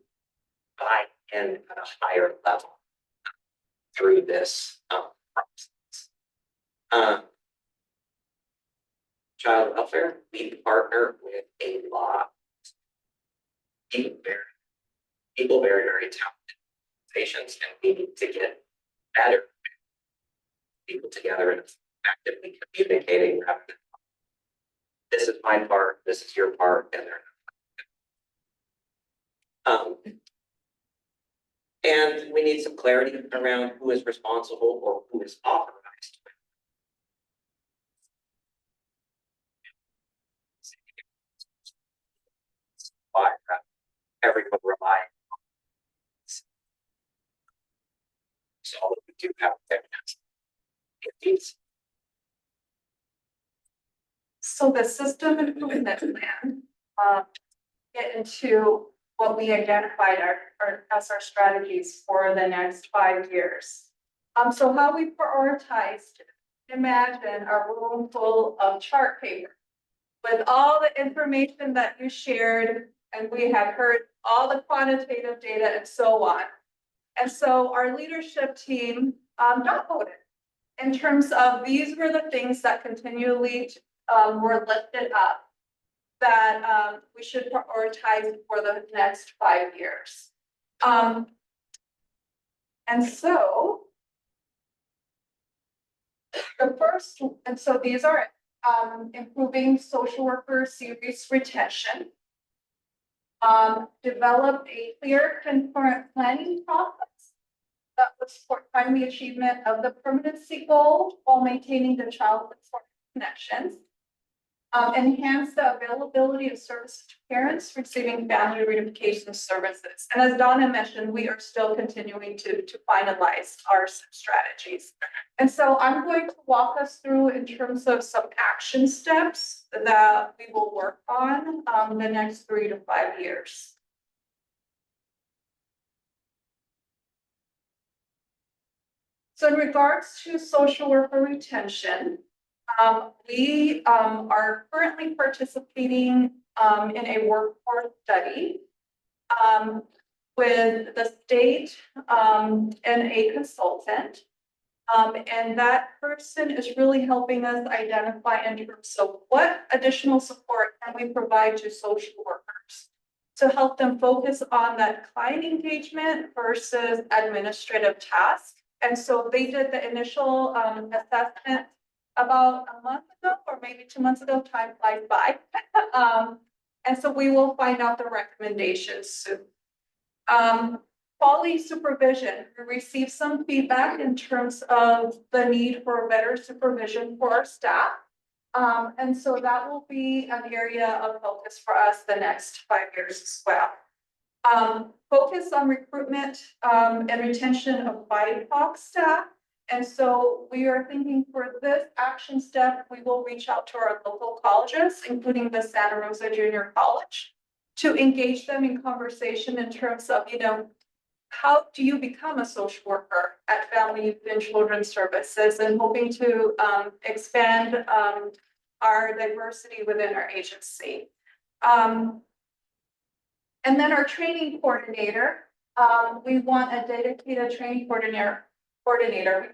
buy in at a higher level. through this process. Child welfare, we partner with a lot of people very talented patients, and we need to get better people together and effectively communicating rather than this is my part, this is your part, and they're not. And we need some clarity around who is responsible or who is authorized. Why everyone relying on this. So we do have techniques. So the system improvement plan, get into what we identified as our strategies for the next 5 years. So how we prioritized, imagine a room full of chart paper with all the information that you shared, and we have heard all the quantitative data and so on. And so our leadership team downloaded in terms of these were the things that continually were lifted up that we should prioritize for the next 5 years. And so the first, and so these are improving social worker series retention. Develop a clear concurrent planning process that would support timely achievement of the permanency goal while maintaining the child support connections. Enhance the availability of services to parents receiving family reunification services. And as Donna mentioned, we are still continuing to finalize our strategies. And so I'm going to walk us through in terms of some action steps that we will work on the next 3 to 5 years. So in regards to social worker retention, we are currently participating in a workforce study with the state and a consultant. And that person is really helping us identify in terms of what additional support can we provide to social workers to help them focus on that client engagement versus administrative tasks. And so they did the initial assessment about a month ago, or maybe 2 months ago. Time flies by. And so we will find out the recommendations soon. Quality supervision, we received some feedback in terms of the need for better supervision for our staff. And so that will be an area of focus for us the next 5 years as well. Focus on recruitment and retention of BIPOC staff. And so we are thinking for this action step, we will reach out to our local colleges, including the Santa Rosa Junior College, to engage them in conversation in terms of, how do you become a social worker at Family, Youth, and Children's Services, and hoping to expand our diversity within our agency. And then our training coordinator, we want a dedicated training coordinator. We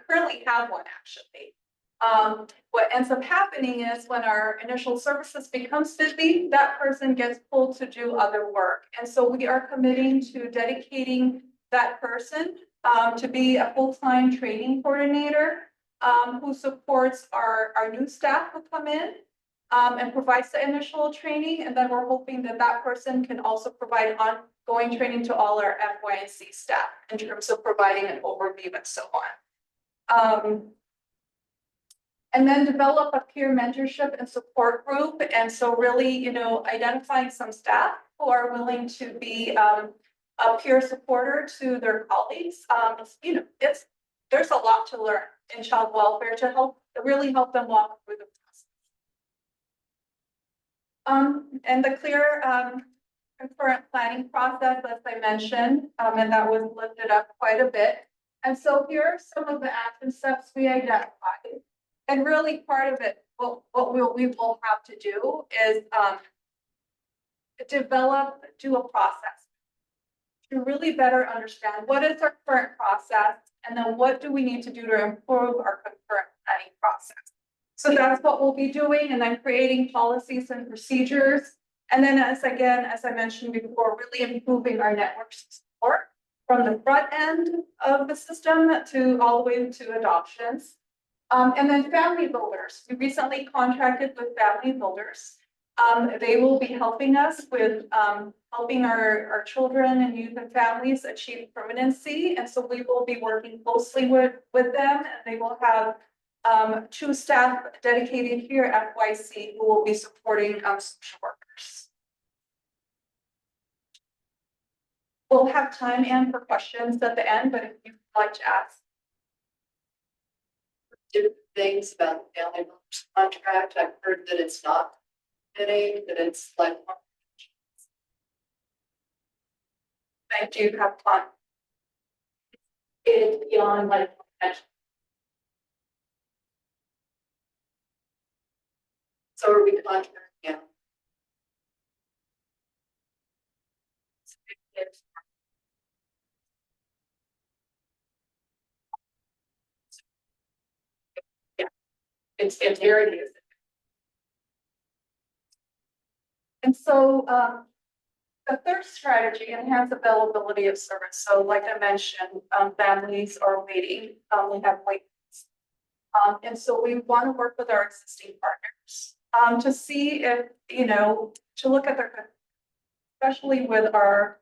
currently have one actually. What ends up happening is when our initial services becomes busy, that person gets pulled to do other work. And so we are committing to dedicating that person to be a full-time training coordinator who supports our new staff who come in and provides the initial training. And then we're hoping that that person can also provide ongoing training to all our FY&C staff in terms of providing an overview and so on. And then develop a peer mentorship and support group. And so really, identifying some staff who are willing to be a peer supporter to their colleagues. There's a lot to learn in child welfare to really help them walk through the process. And the clear concurrent planning process, as I mentioned, and that was lifted up quite a bit. And so here are some of the action steps we identified. And really part of it, what we will have to do is do a process to really better understand what is our current process, And then what do we need to do to improve our concurrent planning process? So that's what we'll be doing, and then creating policies and procedures. And then as I mentioned before, really improving our network support from the front end of the system to all the way to adoptions. And then family builders, we recently contracted with family builders. They will be helping us with, helping our children and youth and families achieve permanency. And so we will be working closely with them, and they will have 2 staff dedicated here at FYC who will be supporting social workers. We'll have time, Anne, for questions at the end, but if you'd like to ask. Different things about the family members contract. I've heard that it's not fitting, that it's like. Thank you, have fun. It's beyond like. So are we contracting? Yeah. It's very. And so, the third strategy, enhance availability of service. So like I mentioned, families are waiting, we have wait lists. And so we want to work with our existing partners, to see if, to look at their, especially with our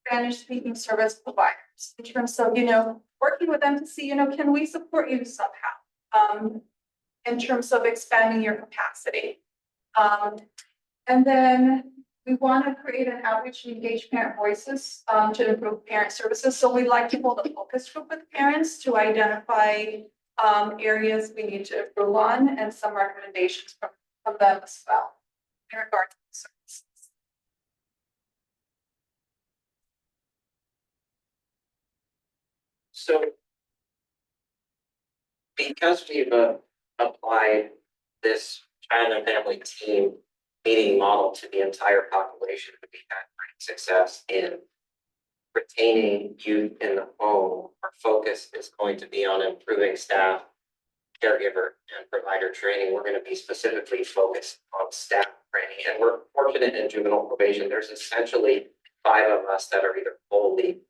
Spanish speaking service providers, in terms of, working with them to see, can we support you somehow? In terms of expanding your capacity. And then we want to create an outreach and engage parent voices to improve parent services. So we like to hold a focus group with parents to identify areas we need to improve on, and some recommendations from them as well in regard to the services. So because we've applied this child and family team meeting model to the entire population, we've had great success in retaining youth in the home. Our focus is going to be on improving staff, caregiver, and provider training. We're going to be specifically focused on staff training, and we're fortunate in juvenile probation. There's essentially 5 of us that are either fully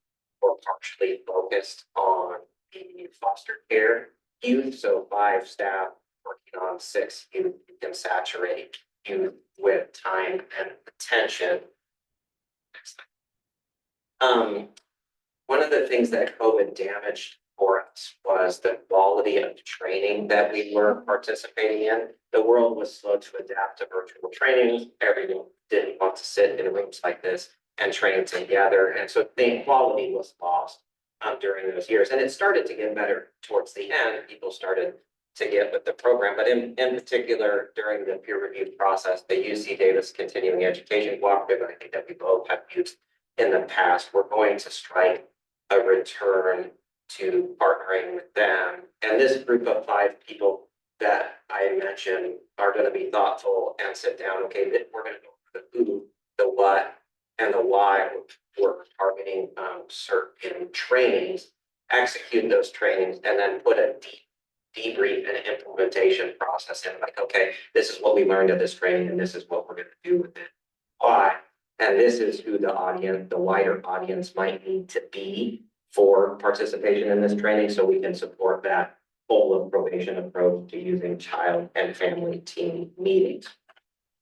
or partially focused on the foster care youth. So 5 staff working on 6 youth. You can saturate youth with time and attention. One of the things that COVID damaged for us was the quality of training that we were participating in. The world was slow to adapt to virtual trainings. Everyone didn't want to sit in rooms like this and train together. And so the quality was lost during those years. And it started to get better towards the end. People started to get with the program, but in particular, during the peer review process, the UC Davis Continuing Education Cooperative, I think that we both have used in the past, we're going to strike a return to partnering with them. And this group of 5 people that I mentioned are going to be thoughtful and sit down. Okay, we're going to go for the who, the what, and the why. We're targeting certain trainings, execute those trainings, and then put a debrief and implementation process in. Like, okay, this is what we learned at this training, and this is what we're going to do with it. Why? And this is who the audience, the wider audience, might need to be for participation in this training, so we can support that whole of probation approach to using child and family team meetings.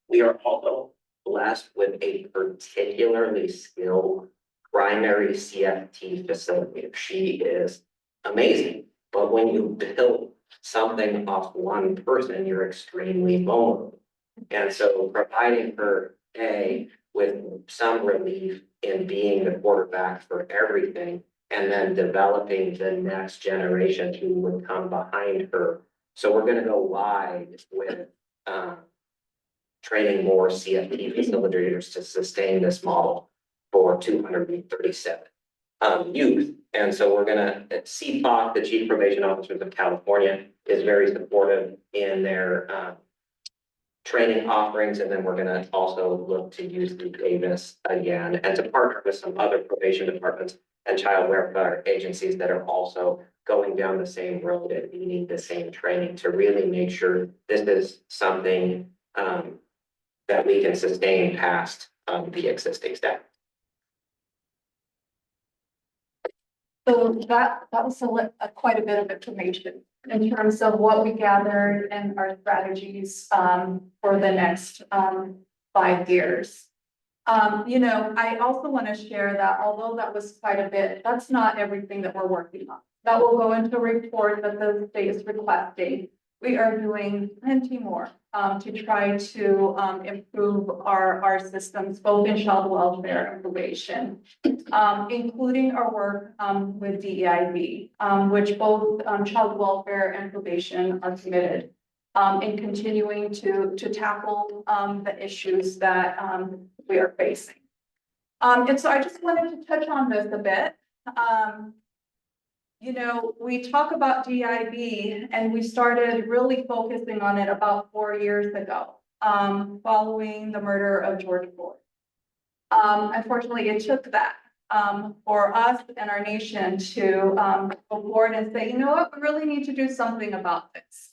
We are also blessed with a particularly skilled primary CFT facilitator. She is amazing, but when you build something off one person, you're extremely vulnerable. And so providing her with some relief in being the quarterback for everything, and then developing the next generation who would come behind her. So we're going to go wide with training more CFT facilitators to sustain this model for 237 youth. And so we're going to, CPOC, the Chief Probation Officers of California, is very supportive in their training offerings. And then we're going to also look to use UC Davis again, and to partner with some other probation departments and child welfare agencies that are also going down the same road and needing the same training to really make sure this is something that we can sustain past the existing staff. So that was quite a bit of information in terms of what we gathered and our strategies for the next 5 years. I also want to share that although that was quite a bit, that's not everything that we're working on. That will go into a report that the state is requesting. We are doing plenty more to try to improve our systems, both in child welfare and probation, including our work with DEIB, which both child welfare and probation are committed in continuing to tackle the issues that we are facing. And so I just wanted to touch on this a bit. We talk about DIB and we started really focusing on it about 4 years ago, following the murder of George Floyd. Unfortunately, it took that for us and our nation to go forward and say, you know what, we really need to do something about this.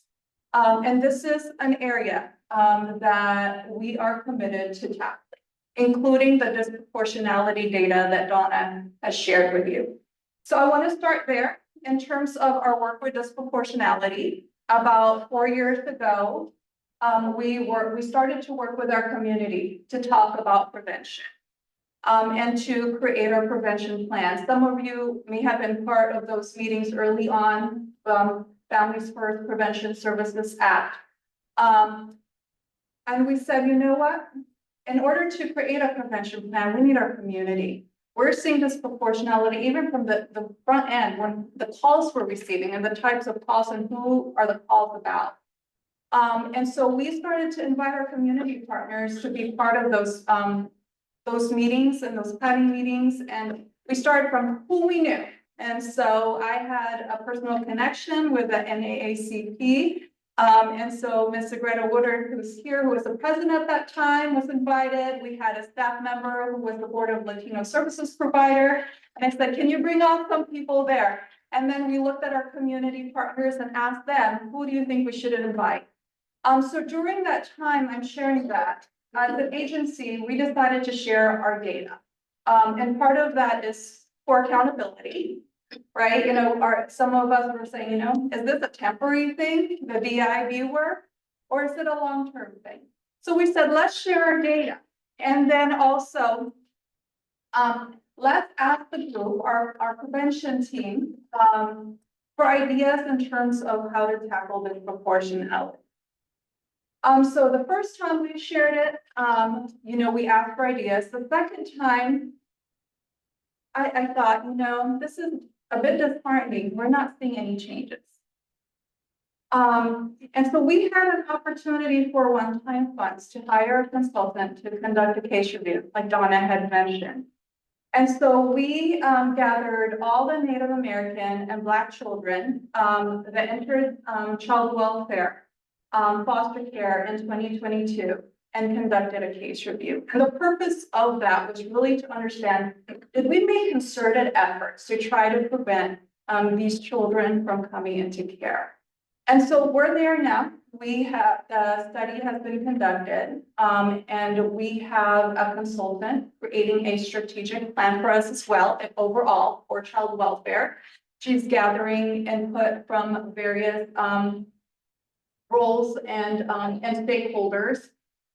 And this is an area that we are committed to tackling, including the disproportionality data that Donna has shared with you. So I want to start there in terms of our work with disproportionality. About 4 years ago, we started to work with our community to talk about prevention and to create our prevention plan. Some of you may have been part of those meetings early on, Families First Prevention Services Act. And we said, you know what? In order to create a prevention plan, we need our community. We're seeing disproportionality even from the front end when the calls we're receiving and the types of calls and who are the calls about. And so we started to invite our community partners to be part of those meetings and those planning meetings. And we started from who we knew. And so I had a personal connection with the NAACP. And so Ms. Greta Woodard, who's here, who was the president at that time, was invited. We had a staff member who was the Board of Latino Services Provider. And I said, can you bring out some people there? And then we looked at our community partners and asked them, who do you think we should invite? So during that time, I'm sharing that. As an agency, we decided to share our data. And part of that is for accountability. Right, some of us were saying, is this a temporary thing, the DIB work, or is it a long-term thing? So we said, let's share our data. And then also, let's ask the group, our prevention team, for ideas in terms of how to tackle this proportionality. So the first time we shared it, we asked for ideas. The second time, I thought, this is a bit disheartening. We're not seeing any changes. And so we had an opportunity for one-time funds to hire a consultant to conduct a case review, like Donna had mentioned. And so we gathered all the Native American and Black children that entered child welfare, foster care in 2022. And conducted a case review. And the purpose of that was really to understand, did we make concerted efforts to try to prevent these children from coming into care? And so we're there now. The study has been conducted, and we have a consultant creating a strategic plan for us as well, overall for child welfare. She's gathering input from various roles and stakeholders.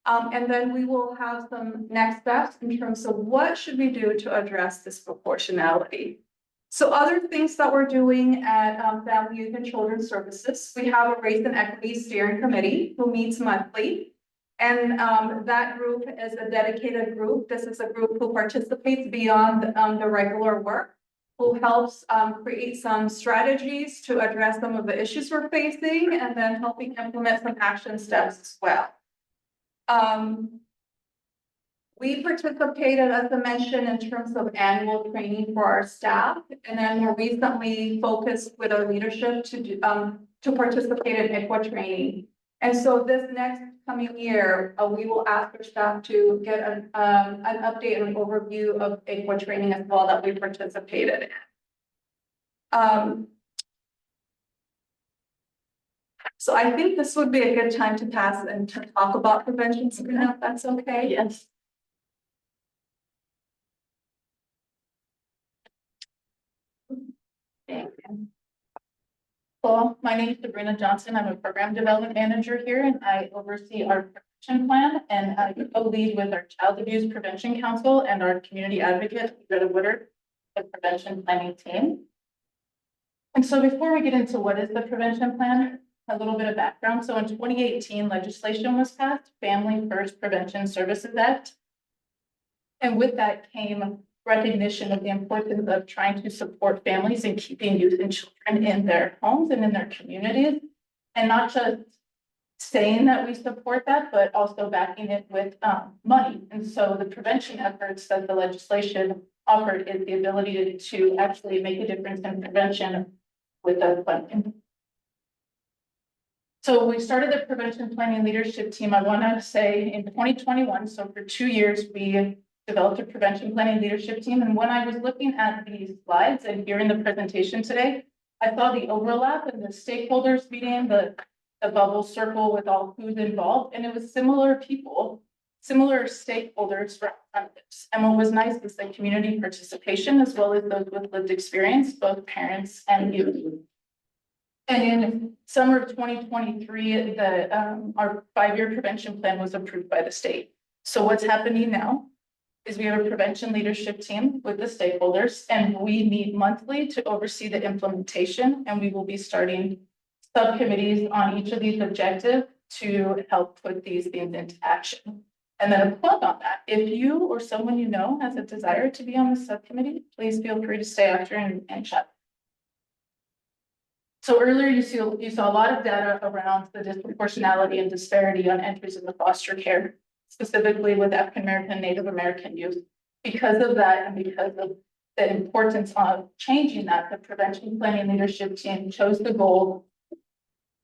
And then we will have some next steps in terms of what should we do to address this proportionality. So other things that we're doing at Family, Youth, and Children's Services, we have a Race and Equity Steering Committee who meets monthly. And that group is a dedicated group. This is a group who participates beyond the regular work, who helps create some strategies to address some of the issues we're facing, and then helping implement some action steps as well. We participated, as I mentioned, in terms of annual training for our staff, and then more recently focused with our leadership to participate in ICWA training. And so this next coming year, we will ask our staff to get an update and an overview of AQUA training as well that we participated in. So I think this would be a good time to pass and to talk about prevention, Sabrina, if that's okay. Yes. Hello, my name is Sabrina Johnson. I'm a program development manager here and I oversee our prevention plan and I co-lead with our Child Abuse Prevention Council and our community advocate, Greta Woodard, the prevention planning team. And so before we get into what is the prevention plan, a little bit of background. So in 2018, legislation was passed, Family First Prevention Services Act. And with that came recognition of the importance of trying to support families and keeping youth and children in their homes and in their communities. And not just saying that we support that, but also backing it with money. And so the prevention efforts that the legislation offered is the ability to actually make a difference in prevention with the funding. So we started the prevention planning leadership team, I want to say in 2021. So for 2 years, we developed a prevention planning leadership team. And when I was looking at these slides and hearing the presentation today, I saw the overlap in the stakeholders meeting, the bubble circle with all who's involved, and it was similar people, similar stakeholders representatives. And what was nice is the community participation as well as those with lived experience, both parents and youth. And in summer of 2023, our 5-year prevention plan was approved by the state. So what's happening now is we have a prevention leadership team with the stakeholders, and we meet monthly to oversee the implementation, and we will be starting subcommittees on each of these objectives to help put these things into action. And then a plug on that, if you or someone you know has a desire to be on the subcommittee, please feel free to stay after and chat. So earlier you saw a lot of data around the disproportionality and disparity on entries in the foster care, specifically with African American, Native American youth. Because of that, and because of the importance of changing that, the prevention planning leadership team chose the goal.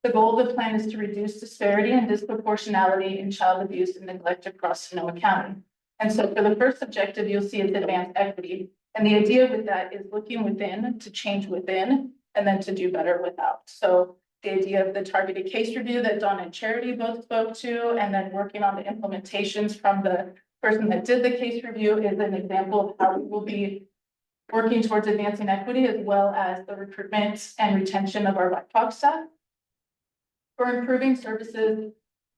The goal of the plan is to reduce disparity and disproportionality in child abuse and neglect across Sonoma County. And so for the first objective, you'll see it's advanced equity. And the idea with that is looking within to change within and then to do better without. So the idea of the targeted case review that Dawn and Charity both spoke to, and then working on the implementations from the person that did the case review is an example of how we will be working towards advancing equity as well as the recruitment and retention of our BIPOC staff. For improving services,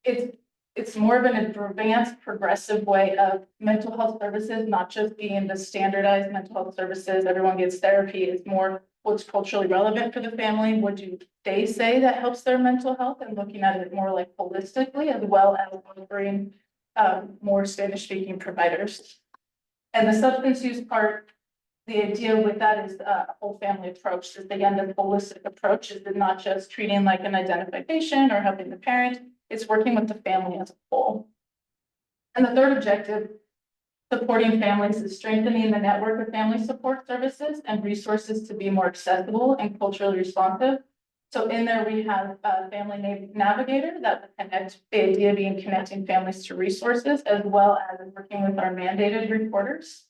it's more of an advanced progressive way of mental health services, not just being the standardized mental health services, everyone gets therapy. It's more what's culturally relevant for the family. What do they say that helps their mental health, and looking at it more like holistically, as well as offering more Spanish-speaking providers. And the substance use part, the idea with that is a whole family approach. Is again, the holistic approach is not just treating like an identified patient or helping the parent, it's working with the family as a whole. And the third objective, supporting families, is strengthening the network of family support services and resources to be more accessible and culturally responsive. So in there, we have a family navigator that will connect, the idea being connecting families to resources, as well as working with our mandated reporters.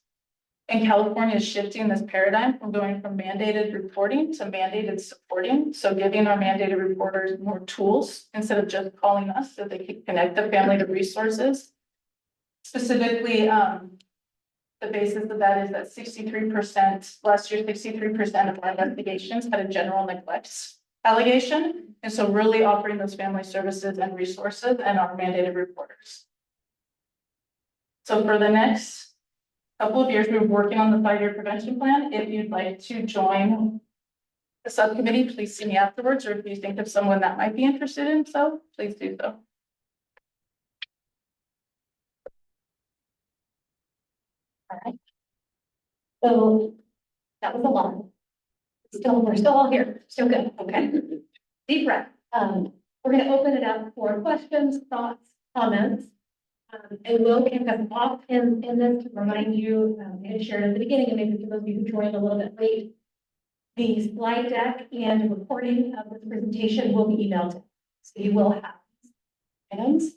And California is shifting this paradigm from going from mandated reporting to mandated supporting. So giving our mandated reporters more tools instead of just calling us so they can connect the family to resources. Specifically, the basis of that is that 63%, last year, 63% of our investigations had a general neglect allegation. And so really offering those family services and resources and our mandated reporters. So for the next couple of years, we're working on the 5-year prevention plan. If you'd like to join the subcommittee, please see me afterwards, or if you think of someone that might be interested in so, please do so. All right. So that was a lot. We're still all here. Still good. Okay. Deep breath. We're going to open it up for questions, thoughts, comments. And we'll kick us off in this to remind you, I had shared at the beginning, and maybe for those of you who joined a little bit late, the slide deck and recording of this presentation will be emailed. So you will have items.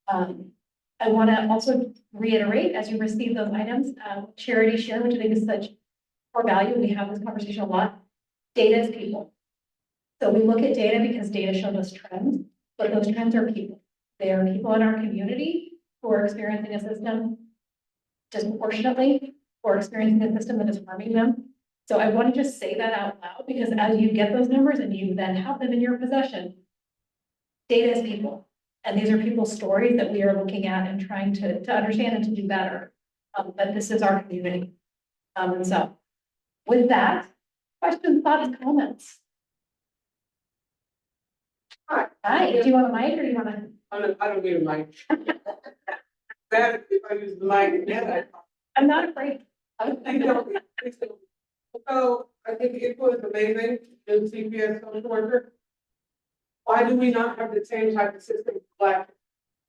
I want to also reiterate, as you receive those items, charity share, which I think is such core value. We have this conversation a lot. Data is people. So we look at data because data shows us trends, but those trends are people. They are people in our community who are experiencing a system disproportionately or experiencing a system that is harming them. So I want to just say that out loud because as you get those numbers and you then have them in your possession, data is people. And these are people's stories that we are looking at and trying to understand and to do better. But this is our community. And so with that, questions, thoughts, comments? Hi, do you want a mic or do you want to? I don't need a mic. That if I use the mic, yeah. I'm not afraid. Please don't, please don't. So I think it was amazing in CPS social worker. Why do we not have the same type of system for Black?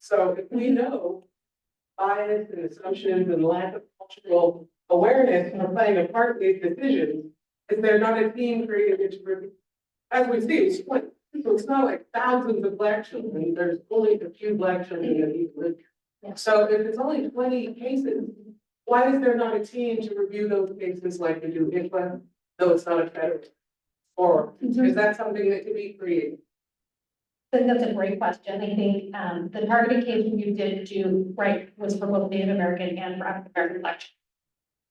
So if we know bias and assumptions and lack of cultural awareness are playing a part in these decisions, is there not a team created to review? As we see, it's 20. So it's not like thousands of Black children, there's only a few Black children that need to live. Yeah. So if it's only 20 cases, why is there not a team to review those cases like we do ICLA, though it's not a federal? Or is that something that could be created? I think that's a great question. I think the targeted case you did do, right, was for both Native American and for African American election.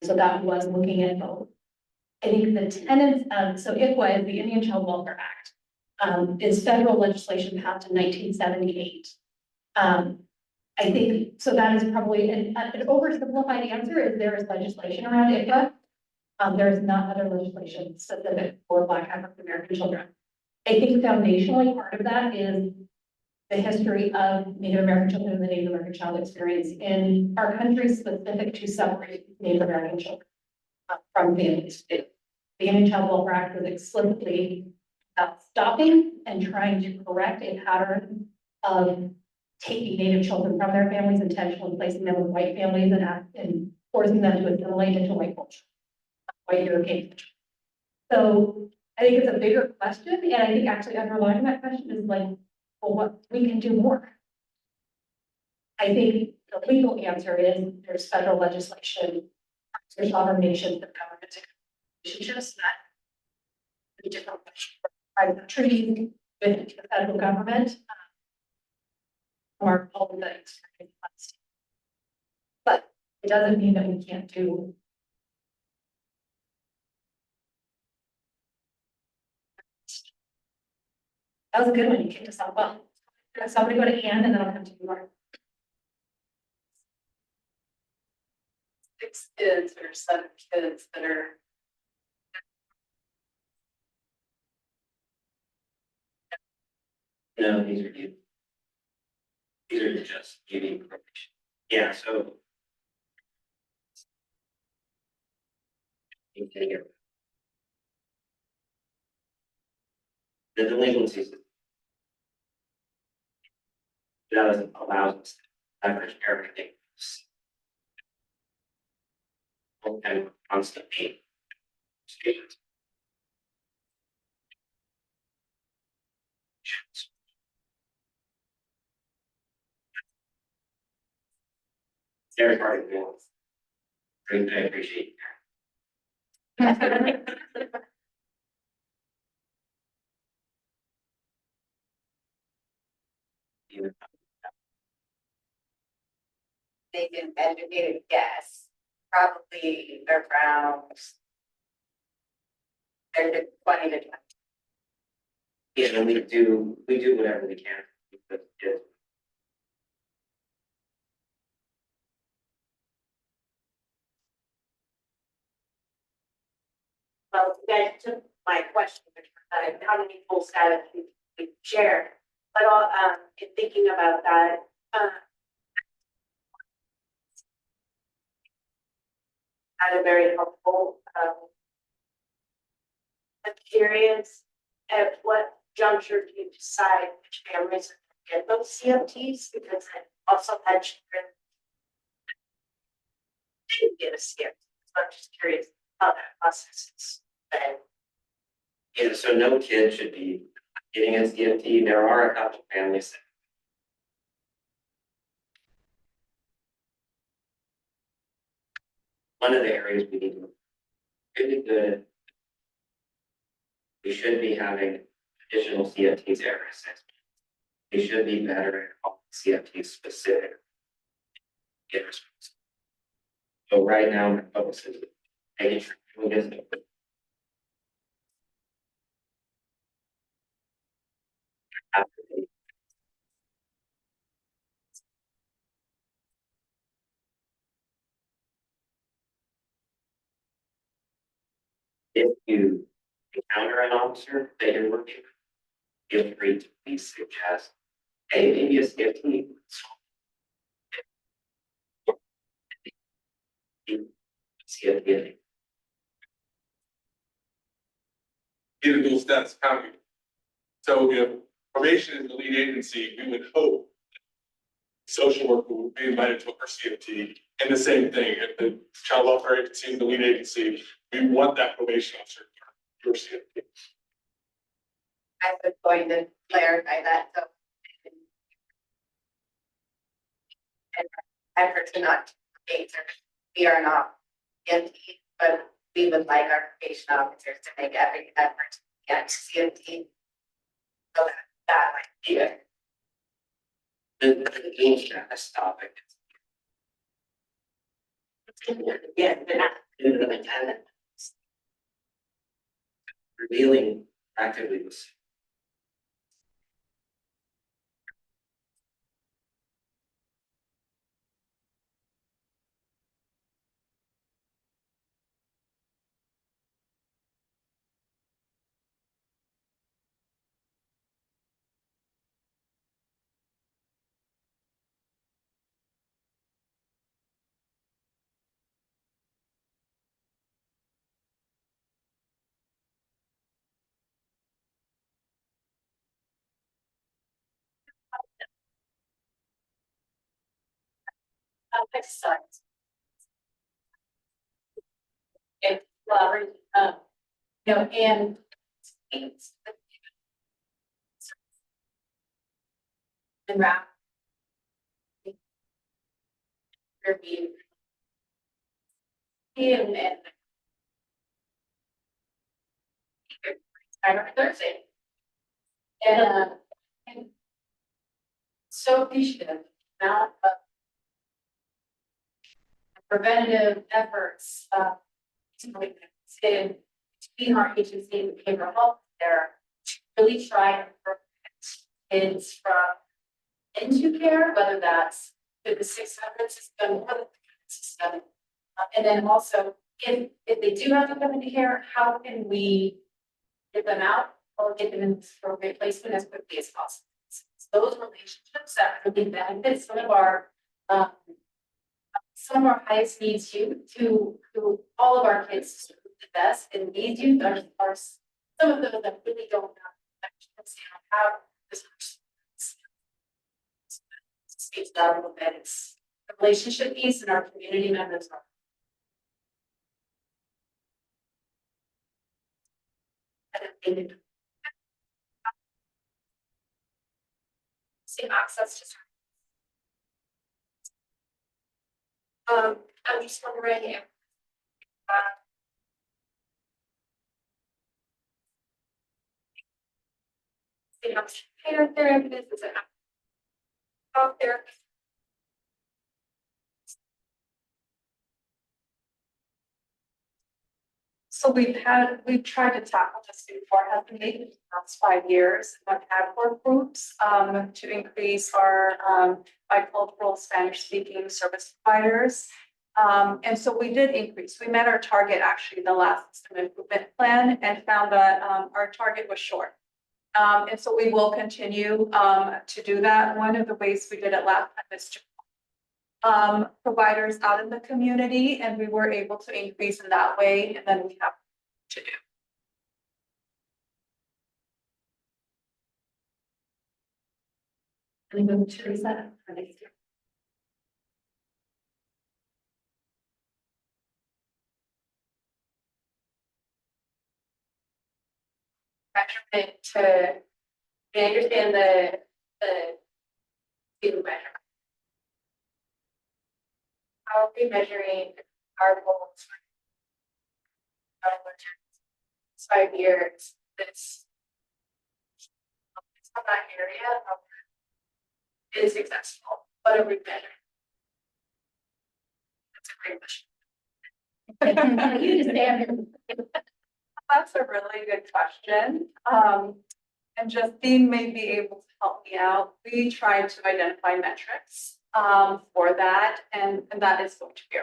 So that was looking at both. I think the tenets of, so ICWA is the Indian Child Welfare Act, is federal legislation passed in 1978. I think, so that is probably an oversimplified answer is there is legislation around ICWA. There is not other legislation specific for Black African American children. I think foundationally part of that is the history of Native American children and the Native American child experience in our country specific to separate Native American children from families. The Indian Child Welfare Act was explicitly about stopping and trying to correct a pattern of taking Native children from their families intentionally placing them with white families and forcing them to assimilate into white culture, white European culture. So I think it's a bigger question, and I think actually underlying that question is like, well, what we can do more. I think the legal answer is there's federal legislation, there's sovereign nations that governments relationships that the different private treaties with the federal government are all of that experience. But it doesn't mean that we can't do. That was a good one. You kicked us off well. So I'm gonna go to Anne and then I'll come to you, Mark. 6 kids or 7 kids that are. No, these are you. These are just giving probation. Yeah, so. Okay. The delinquencies. That allows us to leverage everything. And constantly. Very hard to do. Great, I appreciate you. Make an educated guess, probably around 10 to 20 to 20. Yeah, and we do whatever we can. But it- Well, you guys took my question, how many full status we share, but in thinking about that, had a very helpful, I'm curious at what juncture do you decide which families get those CFTs? Because I also had children who didn't get a CFT, so I'm just curious how that process is been. Yeah, so no kid should be getting a CFT. There are a couple families one of the areas we need to really good. We should be having additional CFTs every assessment. We should be better at all CFTs specific. Yes. So right now, my focus is making sure we get the if you encounter an officer that you're working with, feel free to please suggest, hey, maybe a CFT. CFT. Individual steps county. So if probation is the lead agency, we would hope social worker would be invited to our CFT. And the same thing, if the child welfare agency is the lead agency, we want that probation officer to your CFT. I was going to clarify that, so. And effort to not date, we are not CFT, but we would like our probation officers to make every effort to get CFT. So that might be it. The game status topic. Yeah, they're not into the attendant. Revealing actively was. Exercise. And, well, you know, and it's and wrap. Review. And I Thursday. And so appreciative amount of preventative efforts, in between our agency and behavioral health there to really try and prevent kids from into care, whether that's through the 600 system or the system. And then also, if they do have to come into care, how can we get them out or get them in appropriate placement as quickly as possible? So those relationships that really benefit some of our highest needs youth to all of our kids the best, and these youth are some of those that really don't have this speaks that a little bit. It's the relationship piece and our community members are. See access to. I'm just wondering if. Parent therapist is out there. So we've tried to tackle this before, have been maybe the last 5 years, have had work groups to increase our bicultural Spanish speaking service providers. And so we did increase. We met our target actually in the last system improvement plan and found that our target was short. And so we will continue to do that. One of the ways we did it last time is to providers out in the community, and we were able to increase in that way, and then we have to do. And then Teresa for next year. Measurement to understand the student measure. How are we measuring our goals for it's 5 years, this on that area is successful, but are we better? That's a great question. You just stand here. That's a really good question. And Justine may be able to help me out. We tried to identify metrics, for that, and that is going to be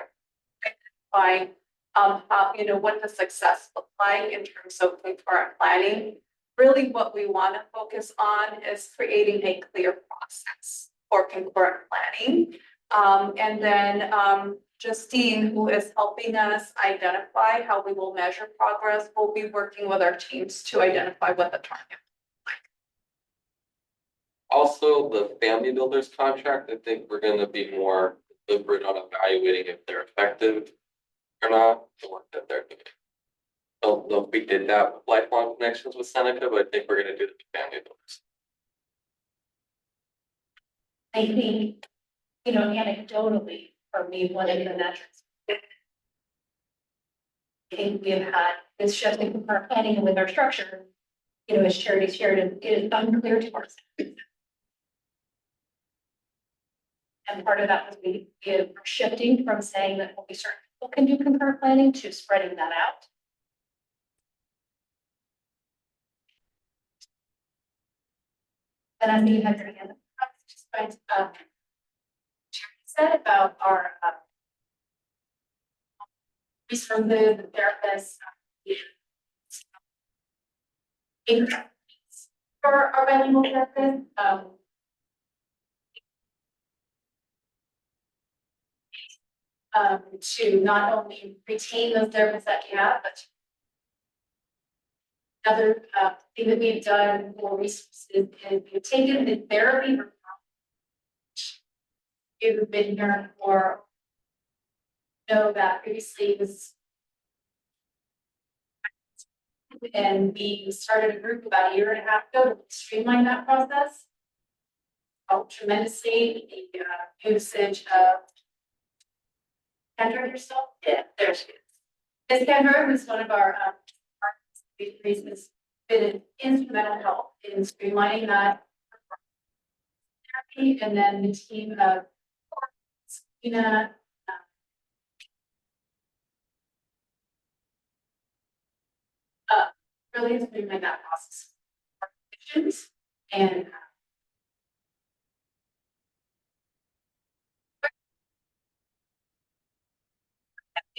identifying, how, you know, what does success look like in terms of concurrent planning. Really, what we want to focus on is creating a clear process for concurrent planning. And then, Justine, who is helping us identify how we will measure progress, will be working with our teams to identify what the target. Also, the family builders contract, I think we're gonna be more deliberate on evaluating if they're effective or not, the work that they're doing. Don't know if we did that with lifelong connections with Seneca, but I think we're gonna do the family builders. I think, you know, anecdotally, for me, one of the metrics. I think we have had this shift in concurrent planning and with our structure, you know, as Charity shared, it is unclear to us. And part of that was we are shifting from saying that only certain people can do concurrent planning to spreading that out. And I think you had your hand up. I was just going to, Charity said about our, piece from the therapist. For our bilingual therapist, to not only retain those therapists that we have, but another thing that we've done for resources is we've taken the therapy. You've been here for know that previously was. And we started a group about a year and a half ago to streamline that process. Helped tremendously the usage of. Kendra yourself? Yeah, there she is. Ms. Kendra was one of our reasons been instrumental help in streamlining that therapy, and then the team of Christina, really streamlining that process for patients and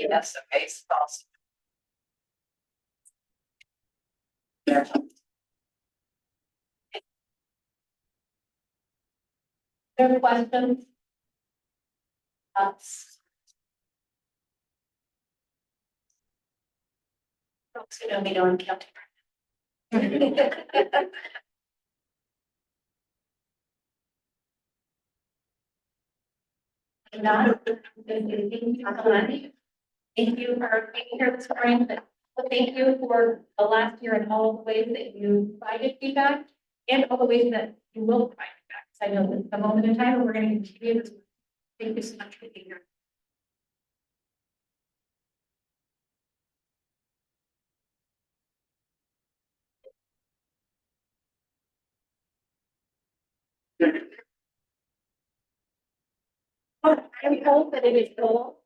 that's the base also. There are questions? Folks who know me know I'm counting. Not, thank you for being here this morning, but thank you for the last year and all the ways that you provided feedback and all the ways that you will provide feedback. So I know that the moment in time, we're going to continue this. Thank you so much for being here. I hope that it is all